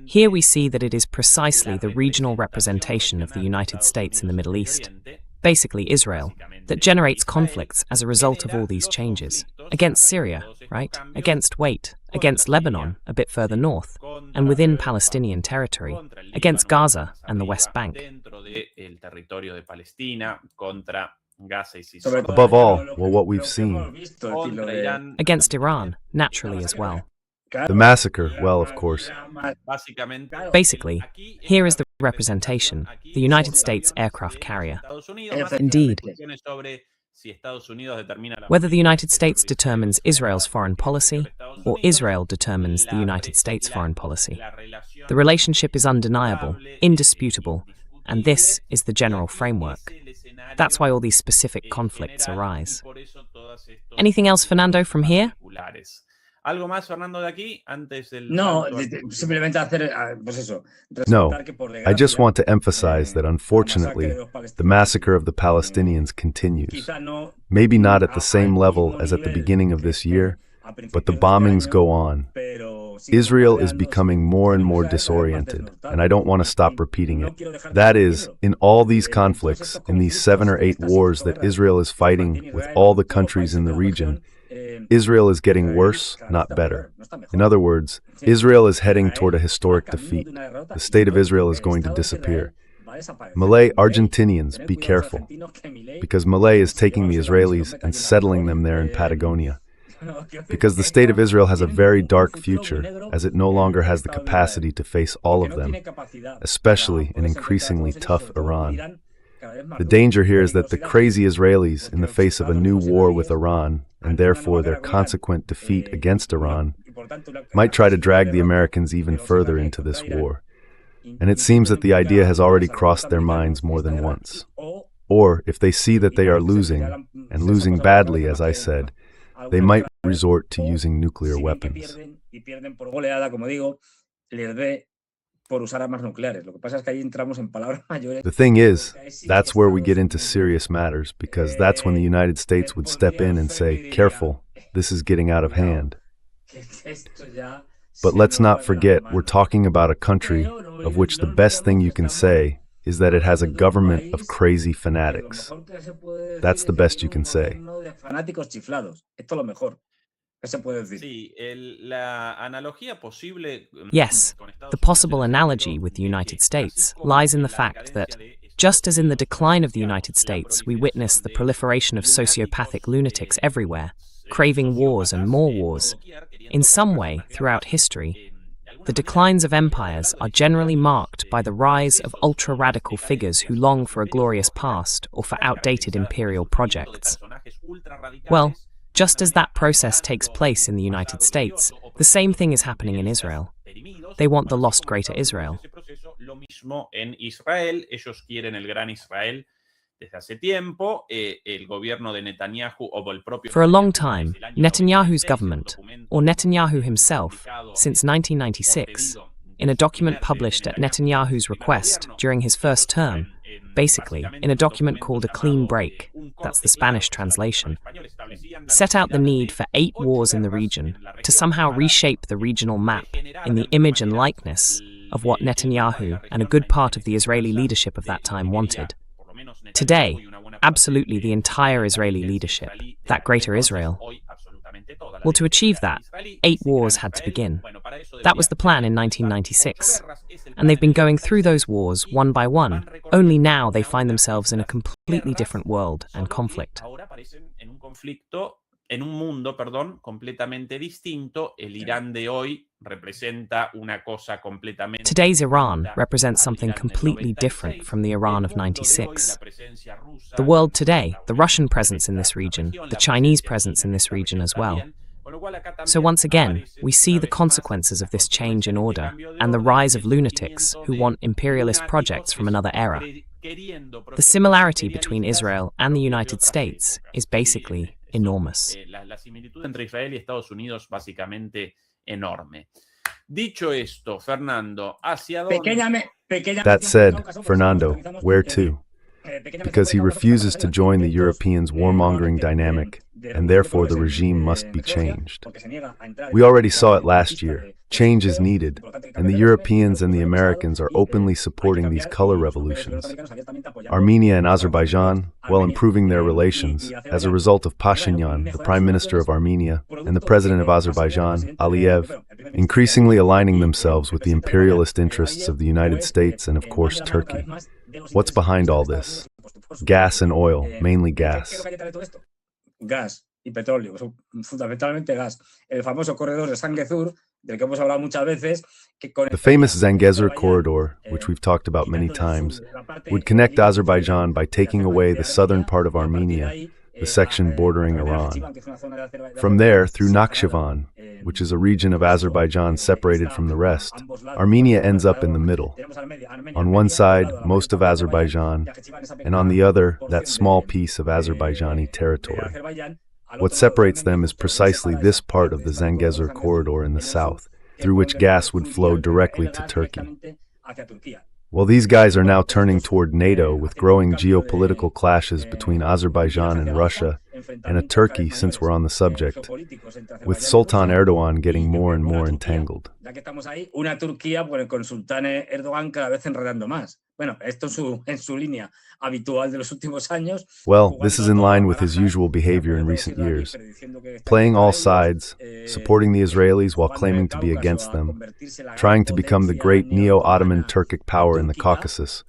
Here we see that it is precisely the regional representation of the United States in the Middle East, basically Israel, that generates conflicts as a result of all these changes. Against Syria, right? Against Lebanon, a bit further north. and within Palestinian territory against Gaza and the West Bank. Above all, what we've seen. Against Iran, naturally as well. The massacre, well, of course. Basically, here is the representation, the United States aircraft carrier. Indeed. Whether the United States determines Israel's foreign policy, or Israel determines the United States' foreign policy, the relationship is undeniable, indisputable, and this is the general framework. That's why all these specific conflicts arise. Anything else, Fernando, from here? ¿Algo más, Fernando, de aquí antes del No, simplemente hacer, pues eso. No, I just want to emphasize that unfortunately, the massacre of the Palestinians continues. Maybe not at the same level as at the beginning of this year, but the bombings go on. Israel is becoming more and more disoriented, and I don't want to stop repeating it. That is, in all these conflicts, in these 7 or 8 wars that Israel is fighting with all the countries in the region, Israel is getting worse, not better. In other words, Israel is heading toward a historic defeat. The state of Israel is going to disappear. Malay Argentinians, be careful, because Malay is taking the Israelis and settling them there in Patagonia. Because the state of Israel has a very dark future, as it no longer has the capacity to face all of them, especially an increasingly tough Iran. The danger here is that the crazy Israelis, in the face of a new war with Iran, and therefore their consequent defeat against Iran, might try to drag the Americans even further into this war. And it seems that the idea has already crossed their minds more than once. Or, if they see that they are losing, and losing badly, as I said, they might resort to using nuclear weapons. The thing is, that's where we get into serious matters, because that's when the United States would step in and say, careful, this is getting out of hand. But let's not forget, we're talking about a country of which the best thing you can say is that it has a government of crazy fanatics. That's the best you can say. Yes, the possible analogy with the United States lies in the fact that, just as in the decline of the United States we witness the proliferation of sociopathic lunatics everywhere, craving wars and more wars, in some way throughout history, the declines of empires are generally marked by the rise of ultra-radical figures who long for a glorious past or for outdated imperial projects. Well, just as that process takes place in the United States, the same thing is happening in Israel. They want the lost Greater Israel. For a long time, Netanyahu's government, or Netanyahu himself, since 1996, in a document published at Netanyahu's request during his first term, basically, in a document called A Clean Break, that's the Spanish translation, set out the need for 8 wars in the region to somehow reshape the regional map in the image and likeness of what Netanyahu and a good part of the Israeli leadership of that time wanted. Today, absolutely the entire Israeli leadership, that Greater Israel. Well, to achieve that, 8 wars had to begin. That was the plan in 1996. And they've been going through those wars one by one. Only now they find themselves in a completely different world and conflict. En un mundo, completamente distinto, el Irán de hoy representa una cosa completamente. Today's Iran represents something completely different from the Iran of 96. The world today, the Russian presence in this region, the Chinese presence in this region as well. So once again, we see the consequences of this change in order and the rise of lunatics who want imperialist projects from another era. The similarity between Israel and the United States is basically enormous. La similitud entre Israel y Estados Unidos básicamente enorme. Dicho esto, Fernando, ¿hacia dónde? That said, Fernando, where to? Because he refuses to join the Europeans' warmongering dynamic, and therefore the regime must be changed. We already saw it last year. Change is needed, and the Europeans and the Americans are openly supporting these color revolutions. Armenia and Azerbaijan, while improving their relations, as a result of Pashinyan, the Prime Minister of Armenia, and the President of Azerbaijan, Aliyev, increasingly aligning themselves with the imperialist interests of the United States and, of course, Turkey. What's behind all this? Gas and oil, mainly gas. Gas y petróleo, fundamentalmente gas. El famoso corredor de Zangezur, del que hemos hablado muchas veces. The famous Zangezur corridor, which we've talked about many times, would connect Azerbaijan by taking away the southern part of Armenia, the section bordering Iran. From there, through Nakhchivan, which is a region of Azerbaijan separated from the rest, Armenia ends up in the middle. On one side, most of Azerbaijan, and on the other, that small piece of Azerbaijani territory. What separates them is precisely this part of the Zangezur corridor in the south, through which gas would flow directly to Turkey. Well, these guys are now turning toward NATO with growing geopolitical clashes between Azerbaijan and Russia, and a Turkey, since we're on the subject, with Sultan Erdogan getting more and more entangled. Una Turquía con el sultán Erdogan cada vez enredando más. Bueno, esto en su línea habitual de los últimos años. Well, this is in line with his usual behavior in recent years, playing all sides, supporting the Israelis while claiming to be against them, trying to become the great neo-Ottoman Turkic power in the Caucasus,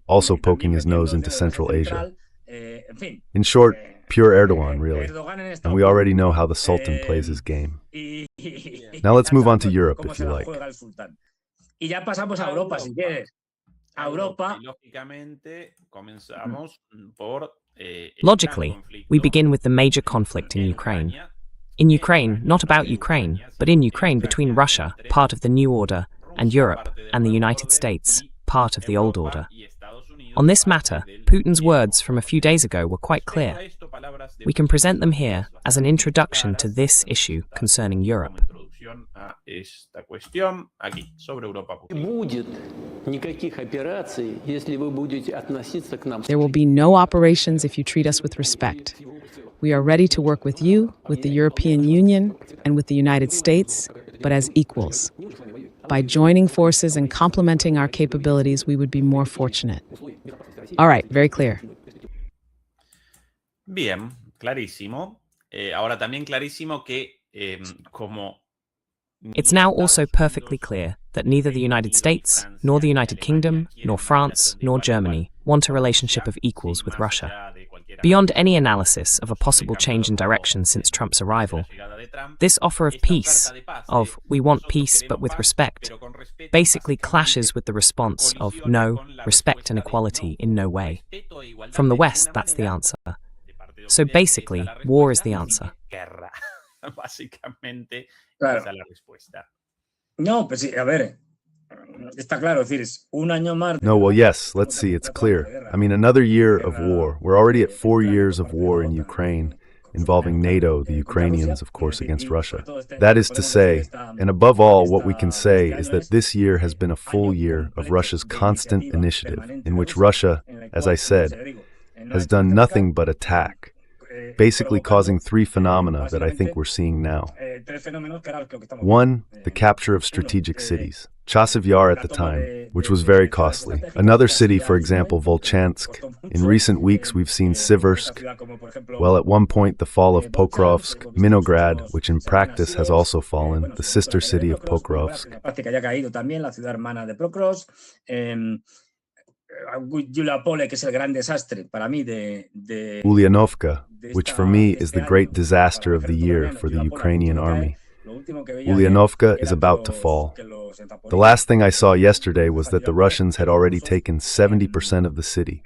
also poking his nose into Central Asia. In short, pure Erdogan, really, and we already know how the Sultan plays his game. Now let's move on to Europe, if you like. Y ya pasamos a Europa, si quieres. Logically, we begin with the major conflict in Ukraine. In Ukraine, not about Ukraine, but in Ukraine between Russia, part of the New Order, and Europe, and the United States, part of the Old Order. On this matter, Putin's words from a few days ago were quite clear. We can present them here as an introduction to this issue concerning Europe. There will be no operations if you treat us with respect. We are ready to work with you, with the European Union, and with the United States, but as equals. By joining forces and complementing our capabilities, we would be more fortunate. All right, very clear. Bien, clarísimo. Ahora también clarísimo que como It's now also perfectly clear that neither the United States, nor the United Kingdom, nor France, nor Germany want a relationship of equals with Russia. Beyond any analysis of a possible change in direction since Trump's arrival, this offer of peace, of we want peace but with respect, basically clashes with the response of no, respect and equality in no way. From the West, that's the answer. So basically, war is the answer. Básicamente, claro. Esa es la respuesta. No, pues sí, a ver, está claro, es decir, es un año más. No, well, yes, let's see, it's clear. I mean, another year of war. We're already at 4 years of war in Ukraine, involving NATO, the Ukrainians, of course, against Russia. That is to say, and above all, what we can say is that this year has been a full year of Russia's constant initiative, in which Russia, as I said, has done nothing but attack, basically causing three phenomena that I think we're seeing now. One, the capture of strategic cities. Chasiv Yar at the time, which was very costly. Another city, for example, Volchansk. In recent weeks, we've seen Siversk. Well, at one point, the fall of Pokrovsk, Minograd, which in practice has also fallen, the sister city of Pokrovsk. Ulyanovka, which for me is the great disaster of the year for the Ukrainian army. Ulyanovka is about to fall. The last thing I saw yesterday was that the Russians had already taken 70% of the city.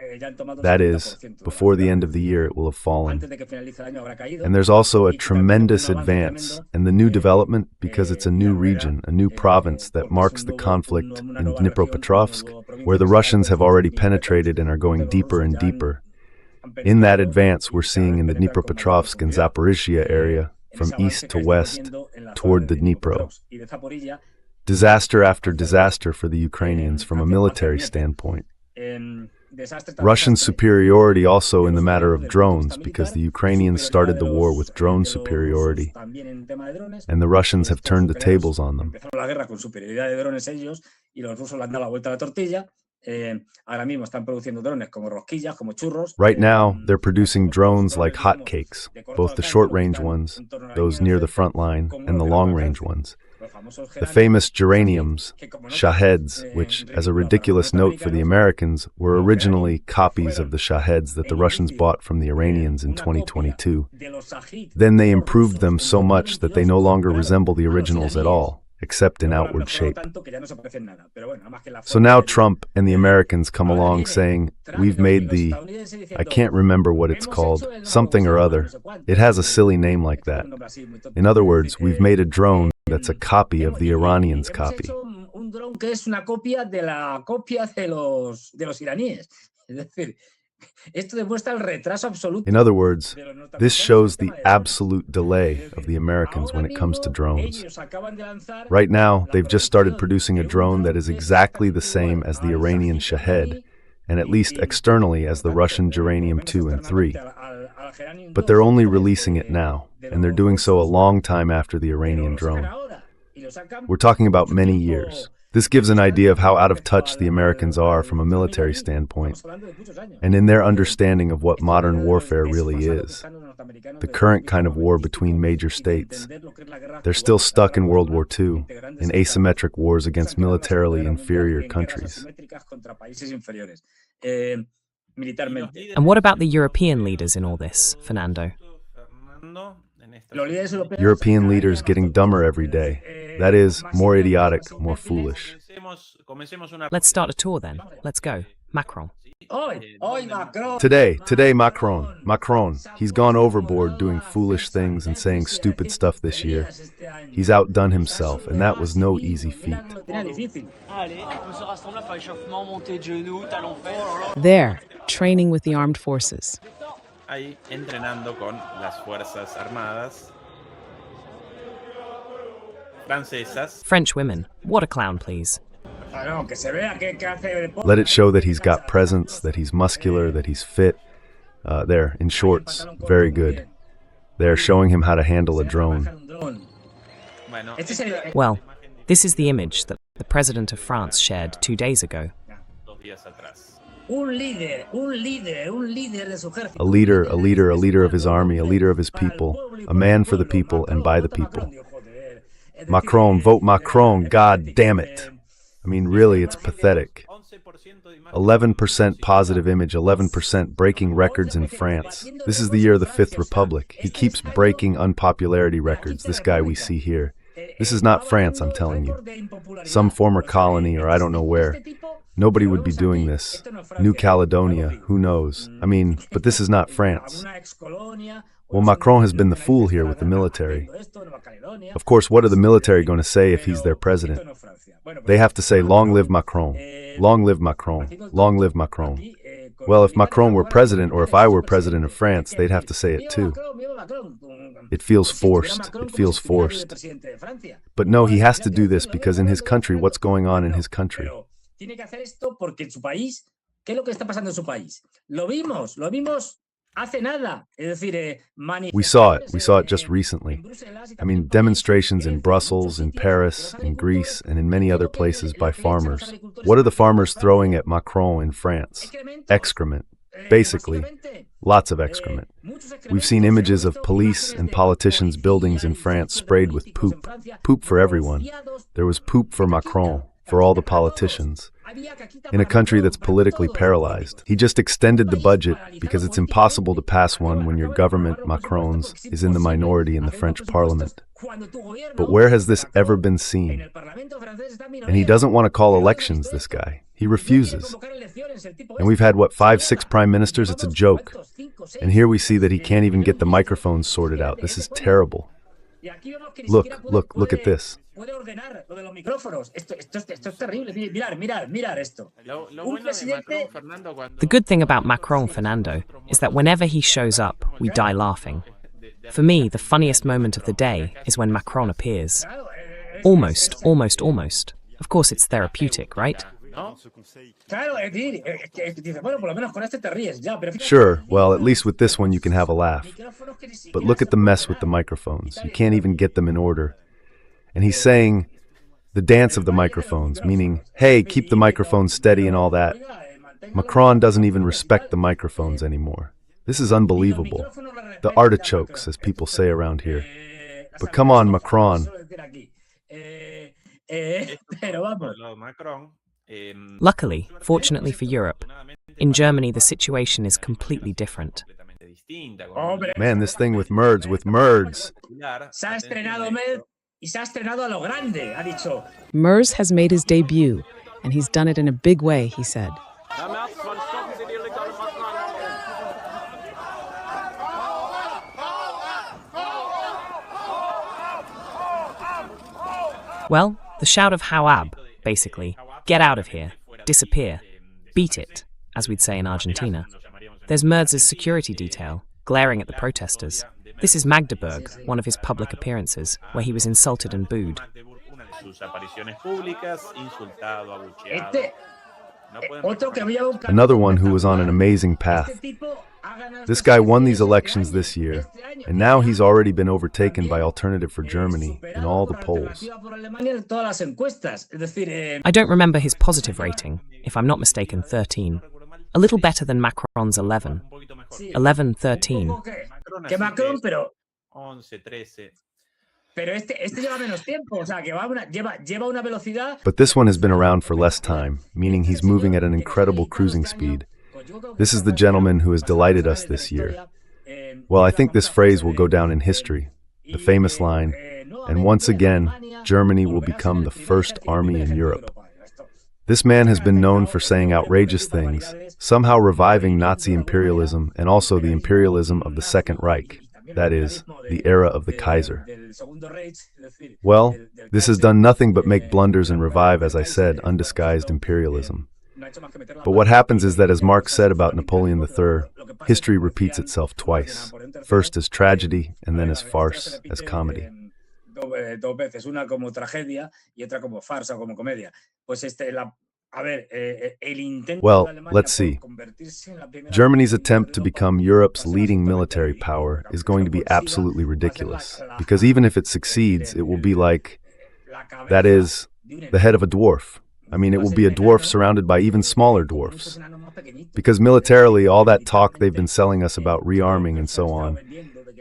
That is, before the end of the year it will have fallen. And there's also a tremendous advance, and the new development, because it's a new region, a new province that marks the conflict in Dnipropetrovsk, where the Russians have already penetrated and are going deeper and deeper. In that advance, we're seeing in the Dnipropetrovsk and Zaporizhia area, from east to west, toward the Dnipro. Disaster after disaster for the Ukrainians from a military standpoint. Russian superiority also in the matter of drones, because the Ukrainians started the war with drone superiority, and the Russians have turned the tables on them. Right now, they're producing drones like hotcakes, both the short-range ones, those near the front line, and the long-range ones. The famous geraniums, shaheds, which, as a ridiculous note for the Americans, were originally copies of the shaheds that the Russians bought from the Iranians in 2022. Then they improved them so much that they no longer resemble the originals at all, except in outward shape. So now Trump and the Americans come along saying, we've made the, I can't remember what it's called, something or other. It has a silly name like that. In other words, we've made a drone that's a copy of the Iranians' copy. In other words, this shows the absolute delay of the Americans when it comes to drones. Right now, they've just started producing a drone that is exactly the same as the Iranian Shahed, and at least externally as the Russian Geranium 2 and 3. But they're only releasing it now, and they're doing so a long time after the Iranian drone. We're talking about many years. This gives an idea of how out of touch the Americans are from a military standpoint, and in their understanding of what modern warfare really is, the current kind of war between major states. They're still stuck in World War II, in asymmetric wars against militarily inferior countries. And what about the European leaders in all this, Fernando? European leaders getting dumber every day. That is, more idiotic, more foolish. Let's start a tour then. Let's go. Macron. Today, Macron, he's gone overboard doing foolish things and saying stupid stuff this year. He's outdone himself, and that was no easy feat. There, training with the armed forces. Ahí entrenando con las Fuerzas Armadas francesas. French women. What a clown, please. Let it show that he's got presence, that he's muscular, that he's fit. There, in shorts. Very good. They're showing him how to handle a drone. Well, this is the image that the President of France shared 2 days ago. A leader of his army, a leader of his people, a man for the people and by the people. Macron, vote Macron, God damn it. I mean, really, it's pathetic. 11% positive image, 11% breaking records in France. This is the year of the Fifth Republic. He keeps breaking unpopularity records, this guy we see here. This is not France, I'm telling you. Some former colony or I don't know where. Nobody would be doing this. New Caledonia, who knows? I mean, but this is not France. Well, Macron has been the fool here with the military. Of course, what are the military going to say if he's their president? They have to say, long live Macron, long live Macron, long live Macron. Well, if Macron were president or if I were president of France, they'd have to say it too. It feels forced. It feels forced. But no, he has to do this because in his country, what's going on in his country? Tiene que hacer esto porque en su país, ¿qué es lo que está pasando en su país? Lo vimos hace nada. Es decir, we saw it just recently. I mean, demonstrations in Brussels, in Paris, in Greece, and in many other places by farmers. What are the farmers throwing at Macron in France? Excrement. Basically, lots of excrement. We've seen images of police and politicians' buildings in France sprayed with poop. Poop for everyone. There was poop for Macron, for all the politicians. In a country that's politically paralyzed. He just extended the budget because it's impossible to pass one when your government, Macron's, is in the minority in the French parliament. But where has this ever been seen? And he doesn't want to call elections, this guy. He refuses. And we've had, 5, 6 prime ministers? It's a joke. And here we see that he can't even get the microphones sorted out. This is terrible. Look at this. The good thing about Macron, Fernando, is that whenever he shows up, we die laughing. For me, the funniest moment of the day is when Macron appears. Almost. Of course, it's therapeutic, right? Sure, well, at least with this one you can have a laugh. But look at the mess with the microphones. You can't even get them in order. And he's saying the dance of the microphones, meaning, hey, keep the microphones steady and all that. Macron doesn't even respect the microphones anymore. This is unbelievable. The artichokes, as people say around here. But come on, Macron. Pero vamos. Luckily, fortunately for Europe, in Germany the situation is completely different. Man, this thing with Merz. Se ha estrenado Merz y se ha estrenado a lo grande, ha dicho. Merz has made his debut, and he's done it in a big way, he said. Well, the shout of Hauab, basically, get out of here, disappear, beat it, as we'd say in Argentina. There's Merz's security detail, glaring at the protesters. This is Magdeburg, one of his public appearances, where he was insulted and booed. Another one who was on an amazing path. This guy won these elections this year, and now he's already been overtaken by Alternative for Germany in all the polls. I don't remember his positive rating, if I'm not mistaken, 13. A little better than Macron's 11. 11, 13. Que Macron, pero este lleva menos tiempo, o sea, que lleva una velocidad. But this one has been around for less time, meaning he's moving at an incredible cruising speed. This is the gentleman who has delighted us this year. Well, I think this phrase will go down in history, the famous line, and once again, Germany will become the first army in Europe. This man has been known for saying outrageous things, somehow reviving Nazi imperialism and also the imperialism of the Second Reich, that is, the era of the Kaiser. Well, this has done nothing but make blunders and revive, as I said, undisguised imperialism. But what happens is that, as Marx said about Napoleon III, history repeats itself twice, first as tragedy and then as farce, as comedy. Dos veces, una como tragedia y otra como farsa o como comedia. Pues well, let's see. Germany's attempt to become Europe's leading military power is going to be absolutely ridiculous, because even if it succeeds, it will be like, that is, the head of a dwarf. I mean, it will be a dwarf surrounded by even smaller dwarfs. Because militarily, all that talk they've been selling us about rearming and so on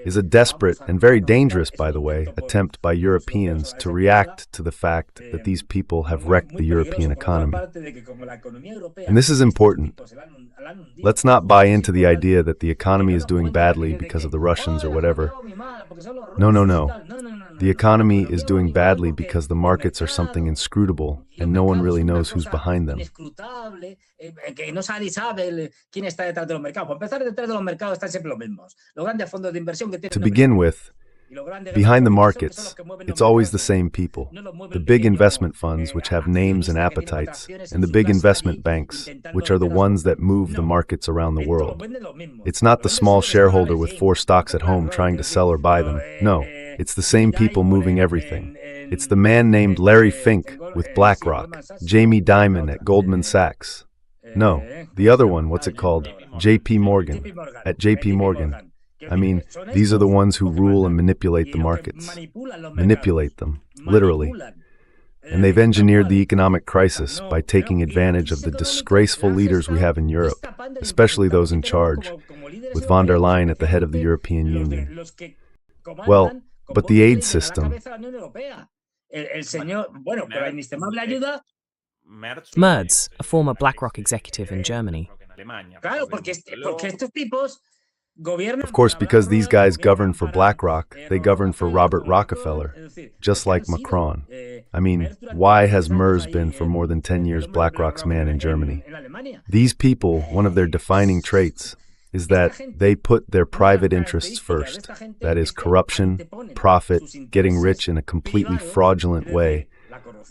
is a desperate, and very dangerous, by the way, attempt by Europeans to react to the fact that these people have wrecked the European economy. And this is important. Let's not buy into the idea that the economy is doing badly because of the Russians or whatever. No. The economy is doing badly because the markets are something inscrutable and no one really knows who's behind them. To begin with, behind the markets, it's always the same people. The big investment funds, which have names and appetites, and the big investment banks, which are the ones that move the markets around the world. It's not the small shareholder with 4 stocks at home trying to sell or buy them. No, it's the same people moving everything. It's the man named Larry Fink with BlackRock, Jamie Dimon at Goldman Sachs. No, the other one, what's it called? JP Morgan, at JP Morgan. I mean, these are the ones who rule and manipulate the markets. Manipulate them, literally. And they've engineered the economic crisis by taking advantage of the disgraceful leaders we have in Europe, especially those in charge, with von der Leyen at the head of the European Union. Well, but the aid system. Merz, a former BlackRock executive in Germany. Of course, because these guys govern for BlackRock, they govern for Robert Rockefeller, just like Macron. I mean, why has Merz been for more than 10 years BlackRock's man in Germany? These people, one of their defining traits is that they put their private interests first. That is, corruption, profit, getting rich in a completely fraudulent way,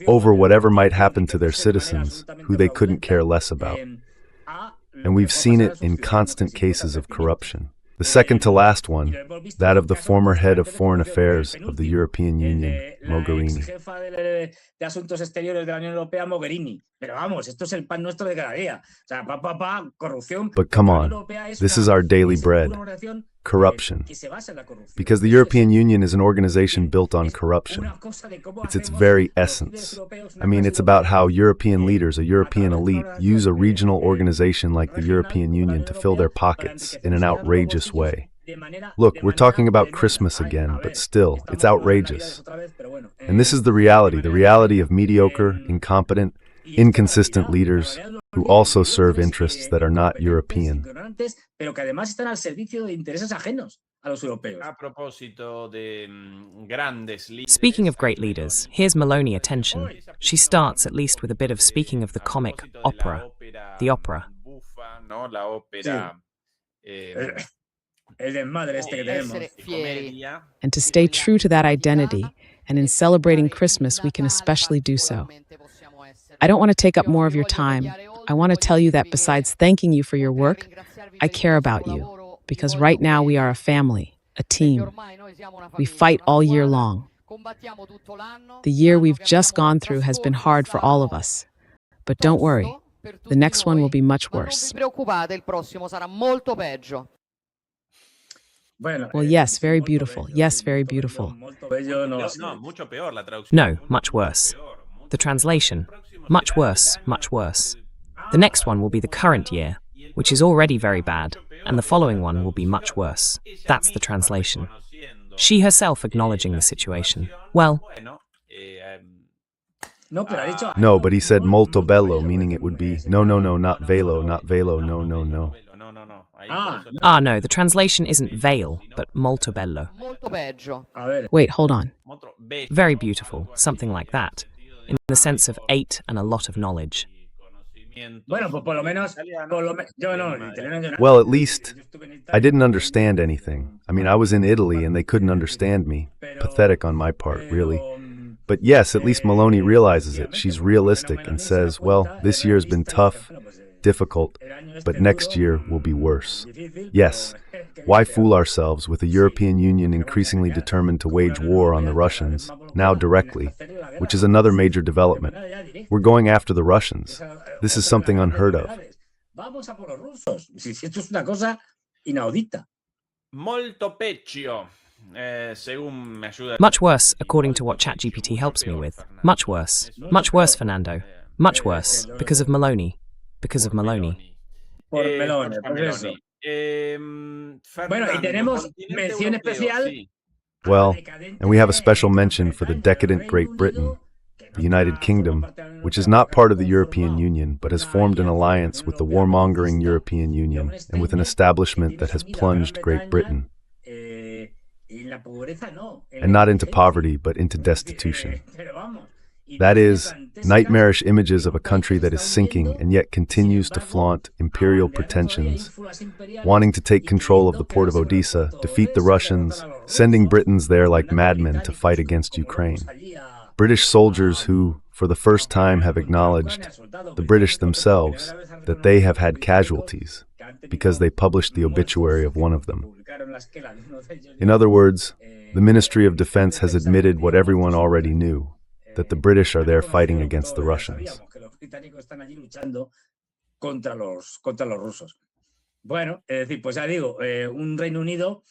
over whatever might happen to their citizens, who they couldn't care less about. And we've seen it in constant cases of corruption. The second to last one, that of the former head of foreign affairs of the European Union, Mogherini. But come on, this is our daily bread. Corruption. Because the European Union is an organization built on corruption. It's its very essence. I mean, it's about how European leaders, a European elite, use a regional organization like the European Union to fill their pockets in an outrageous way. Look, we're talking about Christmas again, but still, it's outrageous. And this is the reality of mediocre, incompetent, inconsistent leaders who also serve interests that are not European. Speaking of great leaders, here's Meloni attention. She starts at least with a bit of speaking of the comic opera, the opera. And to stay true to that identity, and in celebrating Christmas, we can especially do so. I don't want to take up more of your time. I want to tell you that besides thanking you for your work, I care about you, because right now we are a family, a team. We fight all year long. The year we've just gone through has been hard for all of us. But don't worry, the next one will be much worse. Well, yes, very beautiful. Yes, very beautiful. No, much worse. The translation, much worse, much worse. The next one will be the current year, which is already very bad, and the following one will be much worse. That's the translation. She herself acknowledging the situation. Well, No, but he said molto bello, meaning it would be no, not velo, no, no. No, the translation isn't veil, but molto bello. Wait, hold on. Very beautiful, something like that, in the sense of 8 and a lot of knowledge. Well, at least I didn't understand anything. I mean, I was in Italy and they couldn't understand me. Pathetic on my part, really. But yes, at least Meloni realizes it. She's realistic and says, well, this year's been tough, difficult, but next year will be worse. Yes, why fool ourselves with a European Union increasingly determined to wage war on the Russians, now directly, which is another major development. We're going after the Russians. This is something unheard of. Much worse, according to what ChatGPT helps me with. Much worse. Much worse, Fernando. Much worse, because of Meloni. Because of Meloni. Well, and we have a special mention for the decadent Great Britain, the United Kingdom, which is not part of the European Union, but has formed an alliance with the warmongering European Union and with an establishment that has plunged Great Britain. And not into poverty, but into destitution. That is, nightmarish images of a country that is sinking and yet continues to flaunt imperial pretensions, wanting to take control of the port of Odessa, defeat the Russians, sending Britons there like madmen to fight against Ukraine. British soldiers who, for the first time, have acknowledged, the British themselves, that they have had casualties, because they published the obituary of one of them. In other words, the Ministry of Defense has admitted what everyone already knew, that the British are there fighting against the Russians.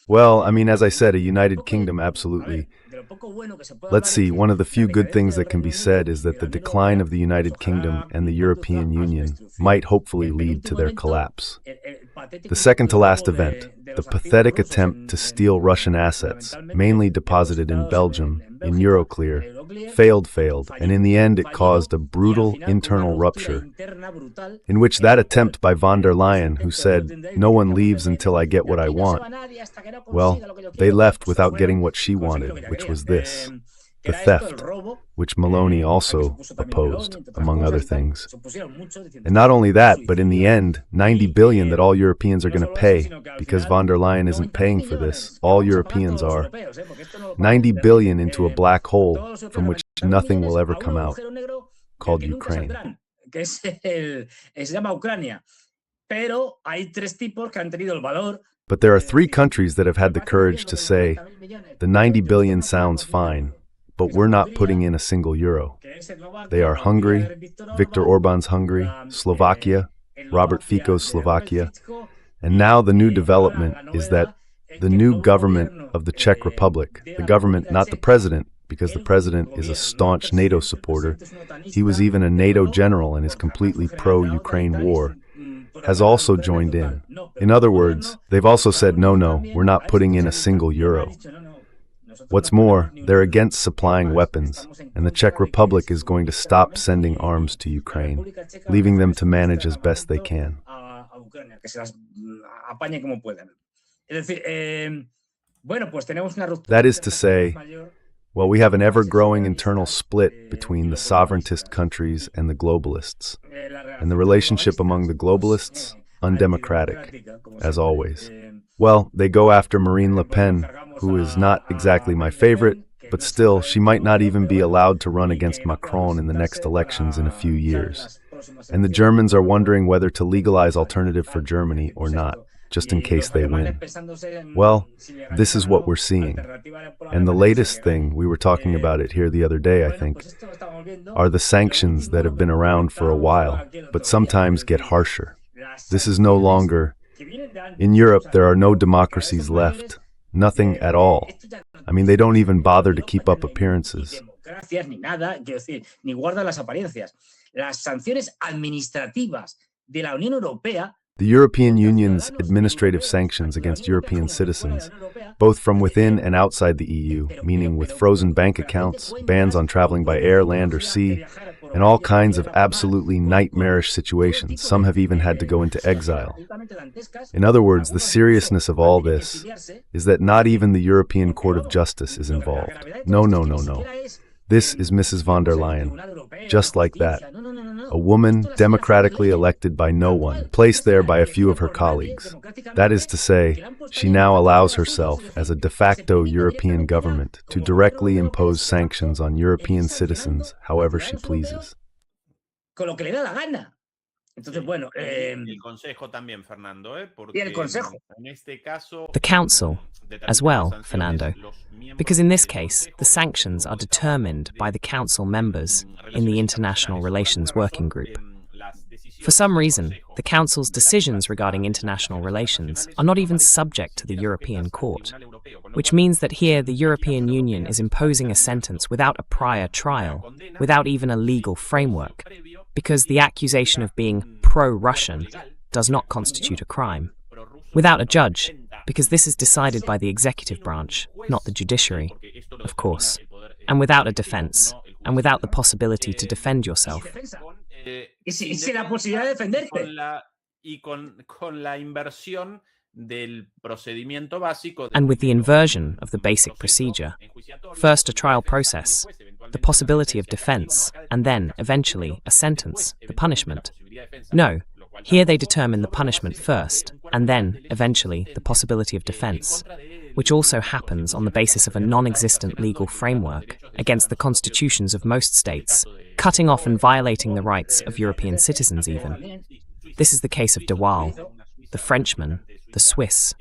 Well, I mean, as I said, a United Kingdom, absolutely. Let's see, one of the few good things that can be said is that the decline of the United Kingdom and the European Union might hopefully lead to their collapse. The second to last event, the pathetic attempt to steal Russian assets, mainly deposited in Belgium, in Euroclear, failed, and in the end it caused a brutal internal rupture, in which that attempt by von der Leyen, who said, "No one leaves until I get what I want," well, they left without getting what she wanted, which was this, the theft, which Meloni also opposed, among other things. And not only that, but in the end, 90 billion that all Europeans are going to pay, because von der Leyen isn't paying for this. All Europeans are. 90 billion into a black hole from which nothing will ever come out, called Ukraine. But there are 3 countries that have had the courage to say, the 90 billion sounds fine, but we're not putting in a single euro. They are Hungary, Viktor Orban's Hungary, Slovakia, Robert Fico's Slovakia, and now the new development is that the new government of the Czech Republic, the government, not the president, because the president is a staunch NATO supporter, he was even a NATO general and is completely pro-Ukraine war, has also joined in. In other words, they've also said, no, we're not putting in a single euro. What's more, they're against supplying weapons, and the Czech Republic is going to stop sending arms to Ukraine, leaving them to manage as best they can. That is to say, well, we have an ever-growing internal split between the sovereigntist countries and the globalists, and the relationship among the globalists, undemocratic, as always. Well, they go after Marine Le Pen, who is not exactly my favorite, but still, she might not even be allowed to run against Macron in the next elections in a few years. And the Germans are wondering whether to legalize alternative for Germany or not, just in case they win. Well, this is what we're seeing. And the latest thing, we were talking about it here the other day, I think, are the sanctions that have been around for a while, but sometimes get harsher. This is no longer... In Europe, there are no democracies left. Nothing at all. I mean, they don't even bother to keep up appearances. The European Union's administrative sanctions against European citizens, both from within and outside the EU, meaning with frozen bank accounts, bans on traveling by air, land, or sea, and all kinds of absolutely nightmarish situations. Some have even had to go into exile. In other words, the seriousness of all this is that not even the European Court of Justice is involved. No. This is Mrs. von der Leyen, just like that. A woman democratically elected by no one, placed there by a few of her colleagues. That is to say, she now allows herself, as a de facto European government, to directly impose sanctions on European citizens however she pleases. The Council, as well, Fernando, because in this case, the sanctions are determined by the Council members in the International Relations Working Group. For some reason, the Council's decisions regarding international relations are not even subject to the European Court, which means that here the European Union is imposing a sentence without a prior trial, without even a legal framework, because the accusation of being pro-Russian does not constitute a crime. Without a judge, because this is decided by the executive branch, not the judiciary, of course, and without a defense, and without the possibility to defend yourself. And with the inversion of the basic procedure, first a trial process, the possibility of defense, and then, eventually, a sentence, the punishment. No, here they determine the punishment first, and then, eventually, the possibility of defense, which also happens on the basis of a non-existent legal framework against the constitutions of most states, cutting off and violating the rights of European citizens even. This is the case of De Waal, the Frenchman, the Swiss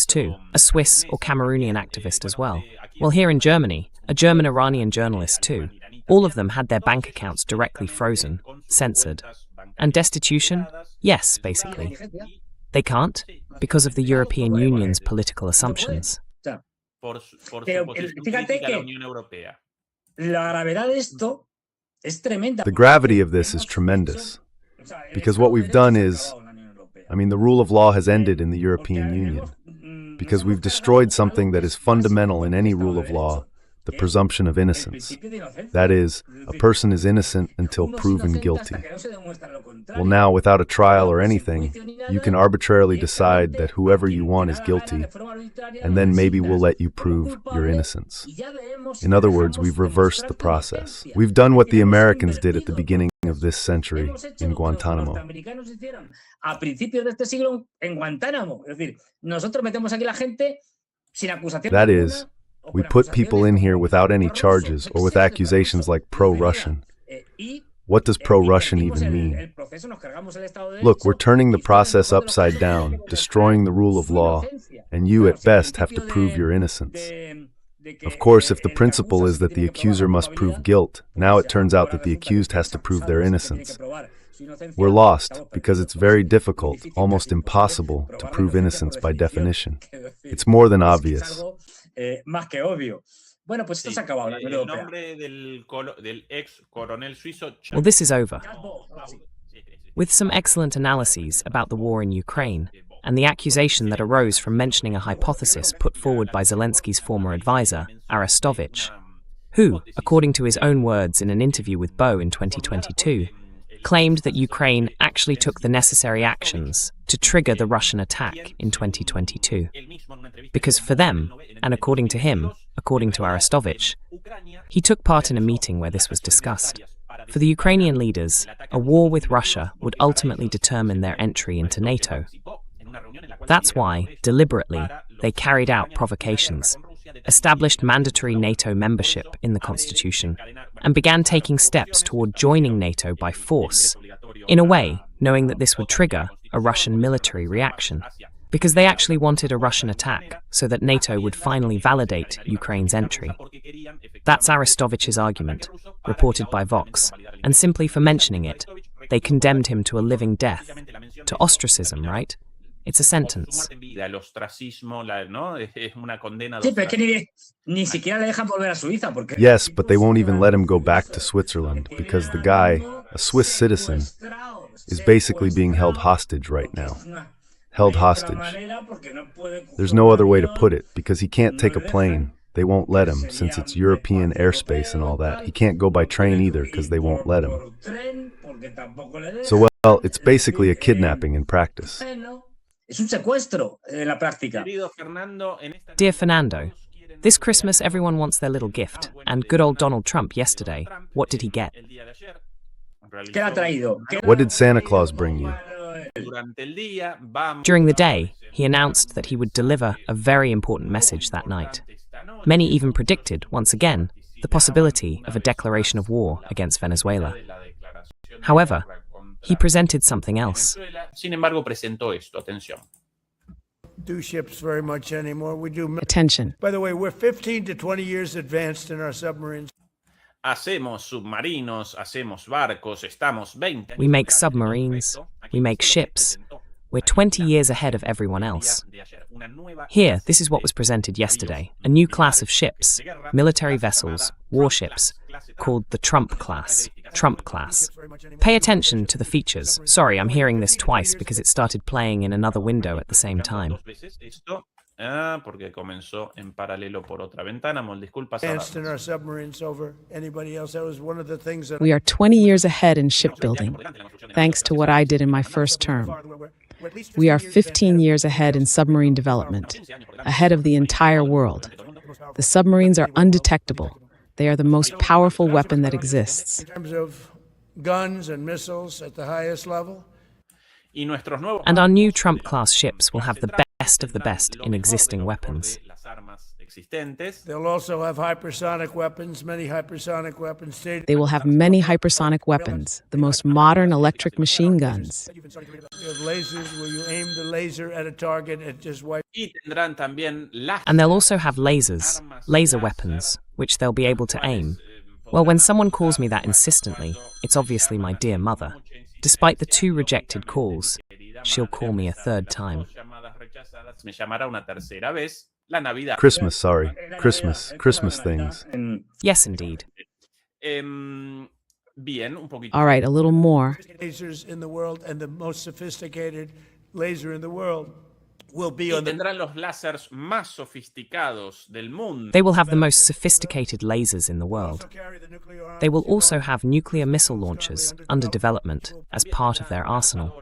too, a Swiss or Cameroonian activist as well. Well, here in Germany, a German-Iranian journalist too. All of them had their bank accounts directly frozen, censored. And destitution? Yes, basically. They can't, because of the European Union's political assumptions. The gravity of this is tremendous, because what we've done is, the rule of law has ended in the European Union, because we've destroyed something that is fundamental in any rule of law, the presumption of innocence. That is, a person is innocent until proven guilty. Well, now, without a trial or anything, you can arbitrarily decide that whoever you want is guilty, and then maybe we'll let you prove your innocence. In other words, we've reversed the process. We've done what the Americans did at the beginning of this century in Guantanamo. That is, we put people in here without any charges or with accusations like pro-Russian. What does pro-Russian even mean? Look, we're turning the process upside down, destroying the rule of law, and you at best have to prove your innocence. Of course, if the principle is that the accuser must prove guilt, now it turns out that the accused has to prove their innocence. We're lost because it's very difficult, almost impossible, to prove innocence by definition. It's more than obvious. Well, this is over. With some excellent analyses about the war in Ukraine, and the accusation that arose from mentioning a hypothesis put forward by Zelensky's former advisor, Arestovich, who, according to his own words in an interview with Bo in 2022, claimed that Ukraine actually took the necessary actions to trigger the Russian attack in 2022. Because for them, and according to him, according to Arestovich, he took part in a meeting where this was discussed. For the Ukrainian leaders, a war with Russia would ultimately determine their entry into NATO. That's why, deliberately, they carried out provocations, established mandatory NATO membership in the constitution, and began taking steps toward joining NATO by force, in a way, knowing that this would trigger a Russian military reaction, because they actually wanted a Russian attack so that NATO would finally validate Ukraine's entry. That's Arestovich's argument, reported by Vox, and simply for mentioning it, they condemned him to a living death, to ostracism, right? It's a sentence. Yes, but they won't even let him go back to Switzerland because the guy, a Swiss citizen, is basically being held hostage right now. Held hostage. There's no other way to put it, because he can't take a plane. They won't let him, since it's European airspace and all that. He can't go by train either, because they won't let him. So, well, it's basically a kidnapping in practice. Dear Fernando, this Christmas everyone wants their little gift, and good old Donald Trump yesterday, what did he get? What did Santa Claus bring you? During the day, he announced that he would deliver a very important message that night. Many even predicted, once again, the possibility of a declaration of war against Venezuela. However, he presented something else. Do ships very much anymore. We do. Attention. By the way, we're 15 to 20 years advanced in our submarines. Hacemos submarinos, hacemos barcos, estamos 20. We make submarines, we make ships. We're 20 years ahead of everyone else. Here, this is what was presented yesterday, a new class of ships, military vessels, warships, called the Trump class. Trump class. Pay attention to the features. Sorry, I'm hearing this twice because it started playing in another window at the same time. Porque comenzó en paralelo por otra ventana. Disculpas. We are 20 years ahead in shipbuilding, thanks to what I did in my first term. We are 15 years ahead in submarine development, ahead of the entire world. The submarines are undetectable. They are the most powerful weapon that exists. In terms of guns and missiles at the highest level. And our new Trump-class ships will have the best of the best in existing weapons. They'll also have hypersonic weapons, many hypersonic weapons. They will have many hypersonic weapons, the most modern electric machine guns. You have lasers where you aim the laser at a target and just wipe. And they'll also have lasers, laser weapons, which they'll be able to aim. Well, when someone calls me that insistently, it's obviously my dear mother. Despite the 2 rejected calls, she'll call me a 3rd time. Christmas, sorry. Christmas things. Yes, indeed. All right, a little more. Lasers in the world, and the most sophisticated laser in the world will be on the. They will have the most sophisticated lasers in the world. They will also have nuclear missile launchers under development as part of their arsenal.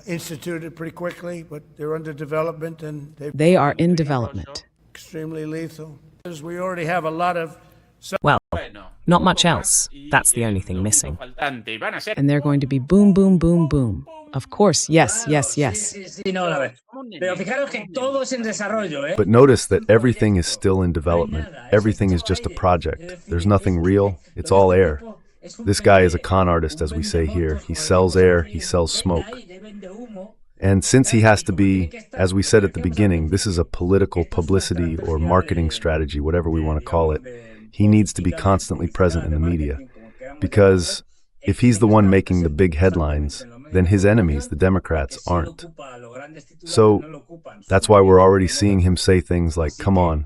Instituted pretty quickly, but they're under development, and they are in development. Extremely lethal. We already have a lot of. Well, not much else. That's the only thing missing. And they're going to be boom, boom, boom, boom. Of course, yes. But notice that everything is still in development. Everything is just a project. There's nothing real. It's all air. This guy is a con artist, as we say here. He sells air, he sells smoke. And since he has to be, as we said at the beginning, this is a political publicity or marketing strategy, whatever we want to call it, he needs to be constantly present in the media. Because if he's the one making the big headlines, then his enemies, the Democrats, aren't. So that's why we're already seeing him say things like, come on,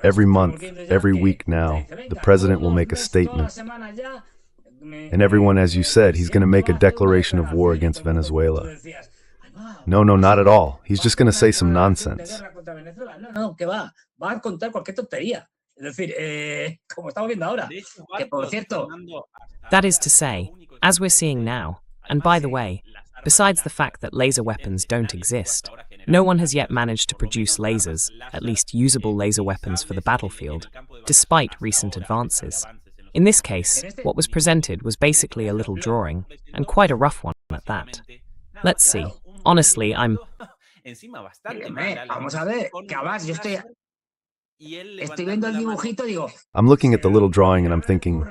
every month, every week now, the president will make a statement. And everyone, as you said, he's going to make a declaration of war against Venezuela. No, not at all. He's just going to say some nonsense. No, que va a contar cualquier tontería. Es decir, como estamos viendo ahora, que por cierto. That is to say, as we're seeing now, and by the way, besides the fact that laser weapons don't exist, no one has yet managed to produce lasers, at least usable laser weapons for the battlefield, despite recent advances. In this case, what was presented was basically a little drawing, and quite a rough one at that. Let's see. Honestly, I'm... Vamos a ver, que además yo estoy viendo el dibujito, digo... I'm looking at the little drawing and I'm thinking,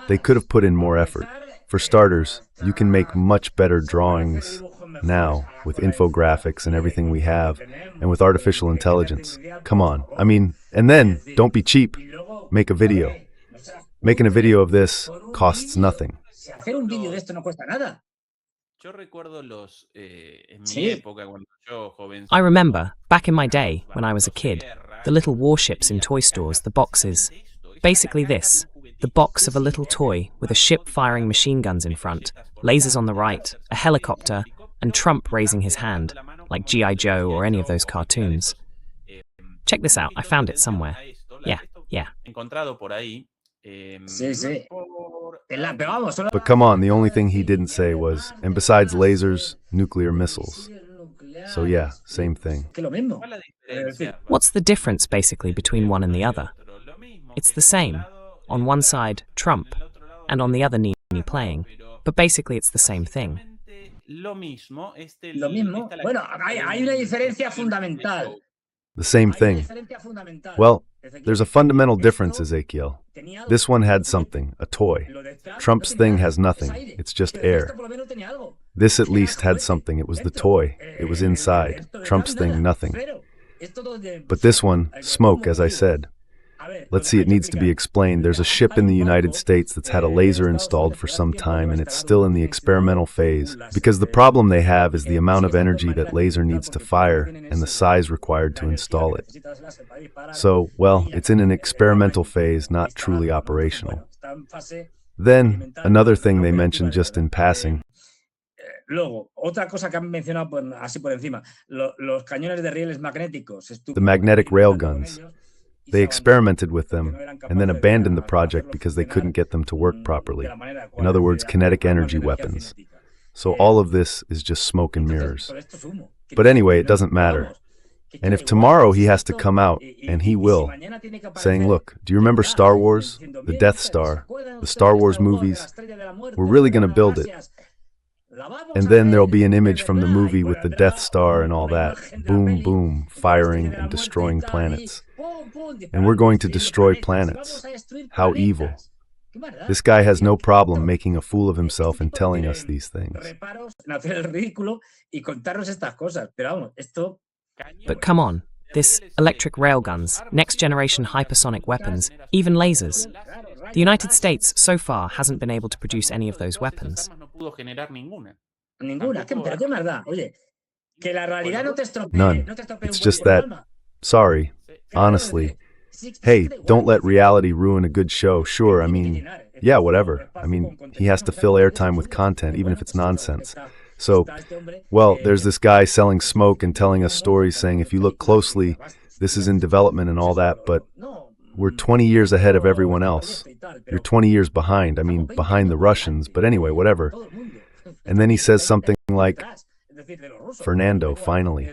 they could have put in more effort. For starters, you can make much better drawings now with infographics and everything we have, and with artificial intelligence. Come on. I mean, and then, don't be cheap. Make a video. Making a video of this costs nothing. Hacer un vídeo de esto no cuesta nada. I remember, back in my day, when I was a kid, the little warships in toy stores, the boxes. Basically this, the box of a little toy with a ship firing machine guns in front, lasers on the right, a helicopter, and Trump raising his hand, like G.I. Joe or any of those cartoons. Check this out, I found it somewhere. Yeah. Sí. But come on, the only thing he didn't say was, and besides lasers, nuclear missiles. So yeah, same thing. What's the difference, basically, between one and the other? It's the same. On one side, Trump, and on the other, Nini playing. But basically, it's the same thing. Lo mismo. Bueno, hay una diferencia fundamental. The same thing. Well, there's a fundamental difference, Ezekiel. This one had something, a toy. Trump's thing has nothing. It's just air. This at least had something. It was the toy. It was inside. Trump's thing, nothing. But this one, smoke, as I said. Let's see, it needs to be explained. There's a ship in the United States that's had a laser installed for some time, and it's still in the experimental phase, because the problem they have is the amount of energy that laser needs to fire and the size required to install it. So, well, it's in an experimental phase, not truly operational. Then, another thing they mentioned just in passing. Luego, otra cosa que han mencionado así por encima, los cañones de rieles magnéticos. The magnetic railguns. They experimented with them and then abandoned the project because they couldn't get them to work properly. In other words, kinetic energy weapons. So all of this is just smoke and mirrors. But anyway, it doesn't matter. And if tomorrow he has to come out, and he will, saying, look, do you remember Star Wars? The Death Star, the Star Wars movies? We're really going to build it. And then there'll be an image from the movie with the Death Star and all that. Boom, boom, firing and destroying planets. And we're going to destroy planets. How evil. This guy has no problem making a fool of himself and telling us these things. But come on, this electric railguns, next-generation hypersonic weapons, even lasers. The United States, so far, hasn't been able to produce any of those weapons. None. It's just that, sorry, honestly, hey, don't let reality ruin a good show. Sure, I mean, yeah, whatever. I mean, he has to fill airtime with content, even if it's nonsense. So, well, there's this guy selling smoke and telling us stories saying, if you look closely, this is in development and all that, but we're 20 years ahead of everyone else. You're 20 years behind. I mean, behind the Russians, but anyway, whatever. And then he says something like, Fernando, finally.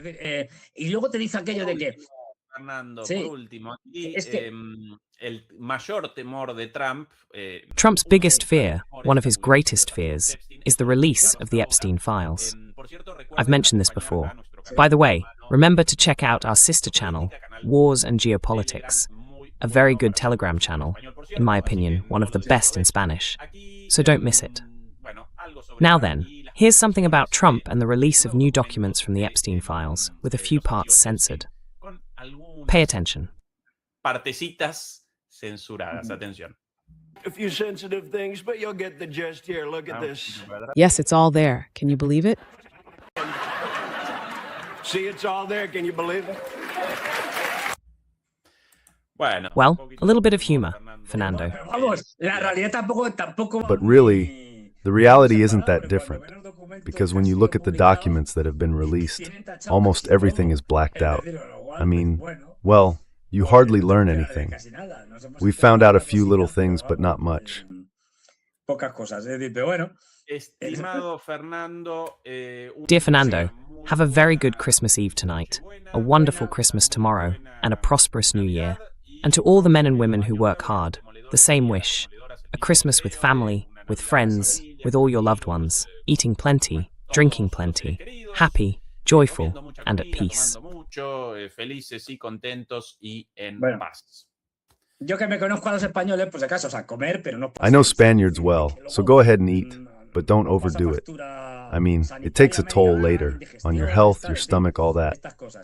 Trump's biggest fear, one of his greatest fears, is the release of the Epstein files. I've mentioned this before. By the way, remember to check out our sister channel, Wars and Geopolitics, a very good Telegram channel, in my opinion, one of the best in Spanish. So don't miss it. Now then, here's something about Trump and the release of new documents from the Epstein files, with a few parts censored. Pay attention. Partecitas censuradas, atención. A few sensitive things, but you'll get the gist here. Look at this. Yes, it's all there. Can you believe it? See, it's all there. Can you believe it? Well, a little bit of humor. Fernando. Vamos, la realidad tampoco. But really, the reality isn't that different. Because when you look at the documents that have been released, almost everything is blacked out. I mean, well, you hardly learn anything. We found out a few little things, but not much. Estimado Fernando, Dear Fernando, have a very good Christmas Eve tonight, a wonderful Christmas tomorrow, and a prosperous New Year. And to all the men and women who work hard, the same wish. A Christmas with family, with friends, with all your loved ones, eating plenty, drinking plenty, happy, joyful, and at peace. Felices y contentos y en paz. Yo que me conozco a los españoles, pues acaso, o sea, comer, pero no. I know Spaniards well, so go ahead and eat, but don't overdo it. I mean, it takes a toll later, on your health, your stomach, all that.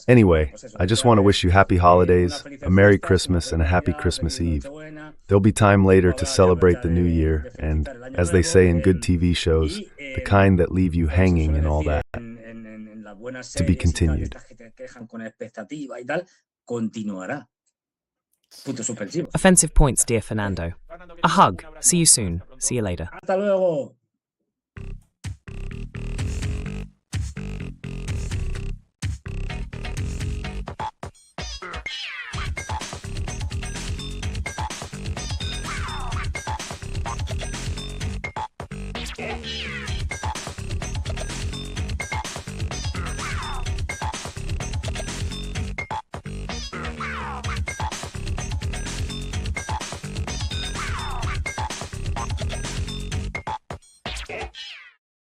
Anyway, I just want to wish you happy holidays, a Merry Christmas, and a happy Christmas Eve. There'll be time later to celebrate the new year, and, as they say in good TV shows, the kind that leave you hanging and all that. To be continued. Offensive points, dear Fernando. A hug. See you soon. See you later. Hasta luego.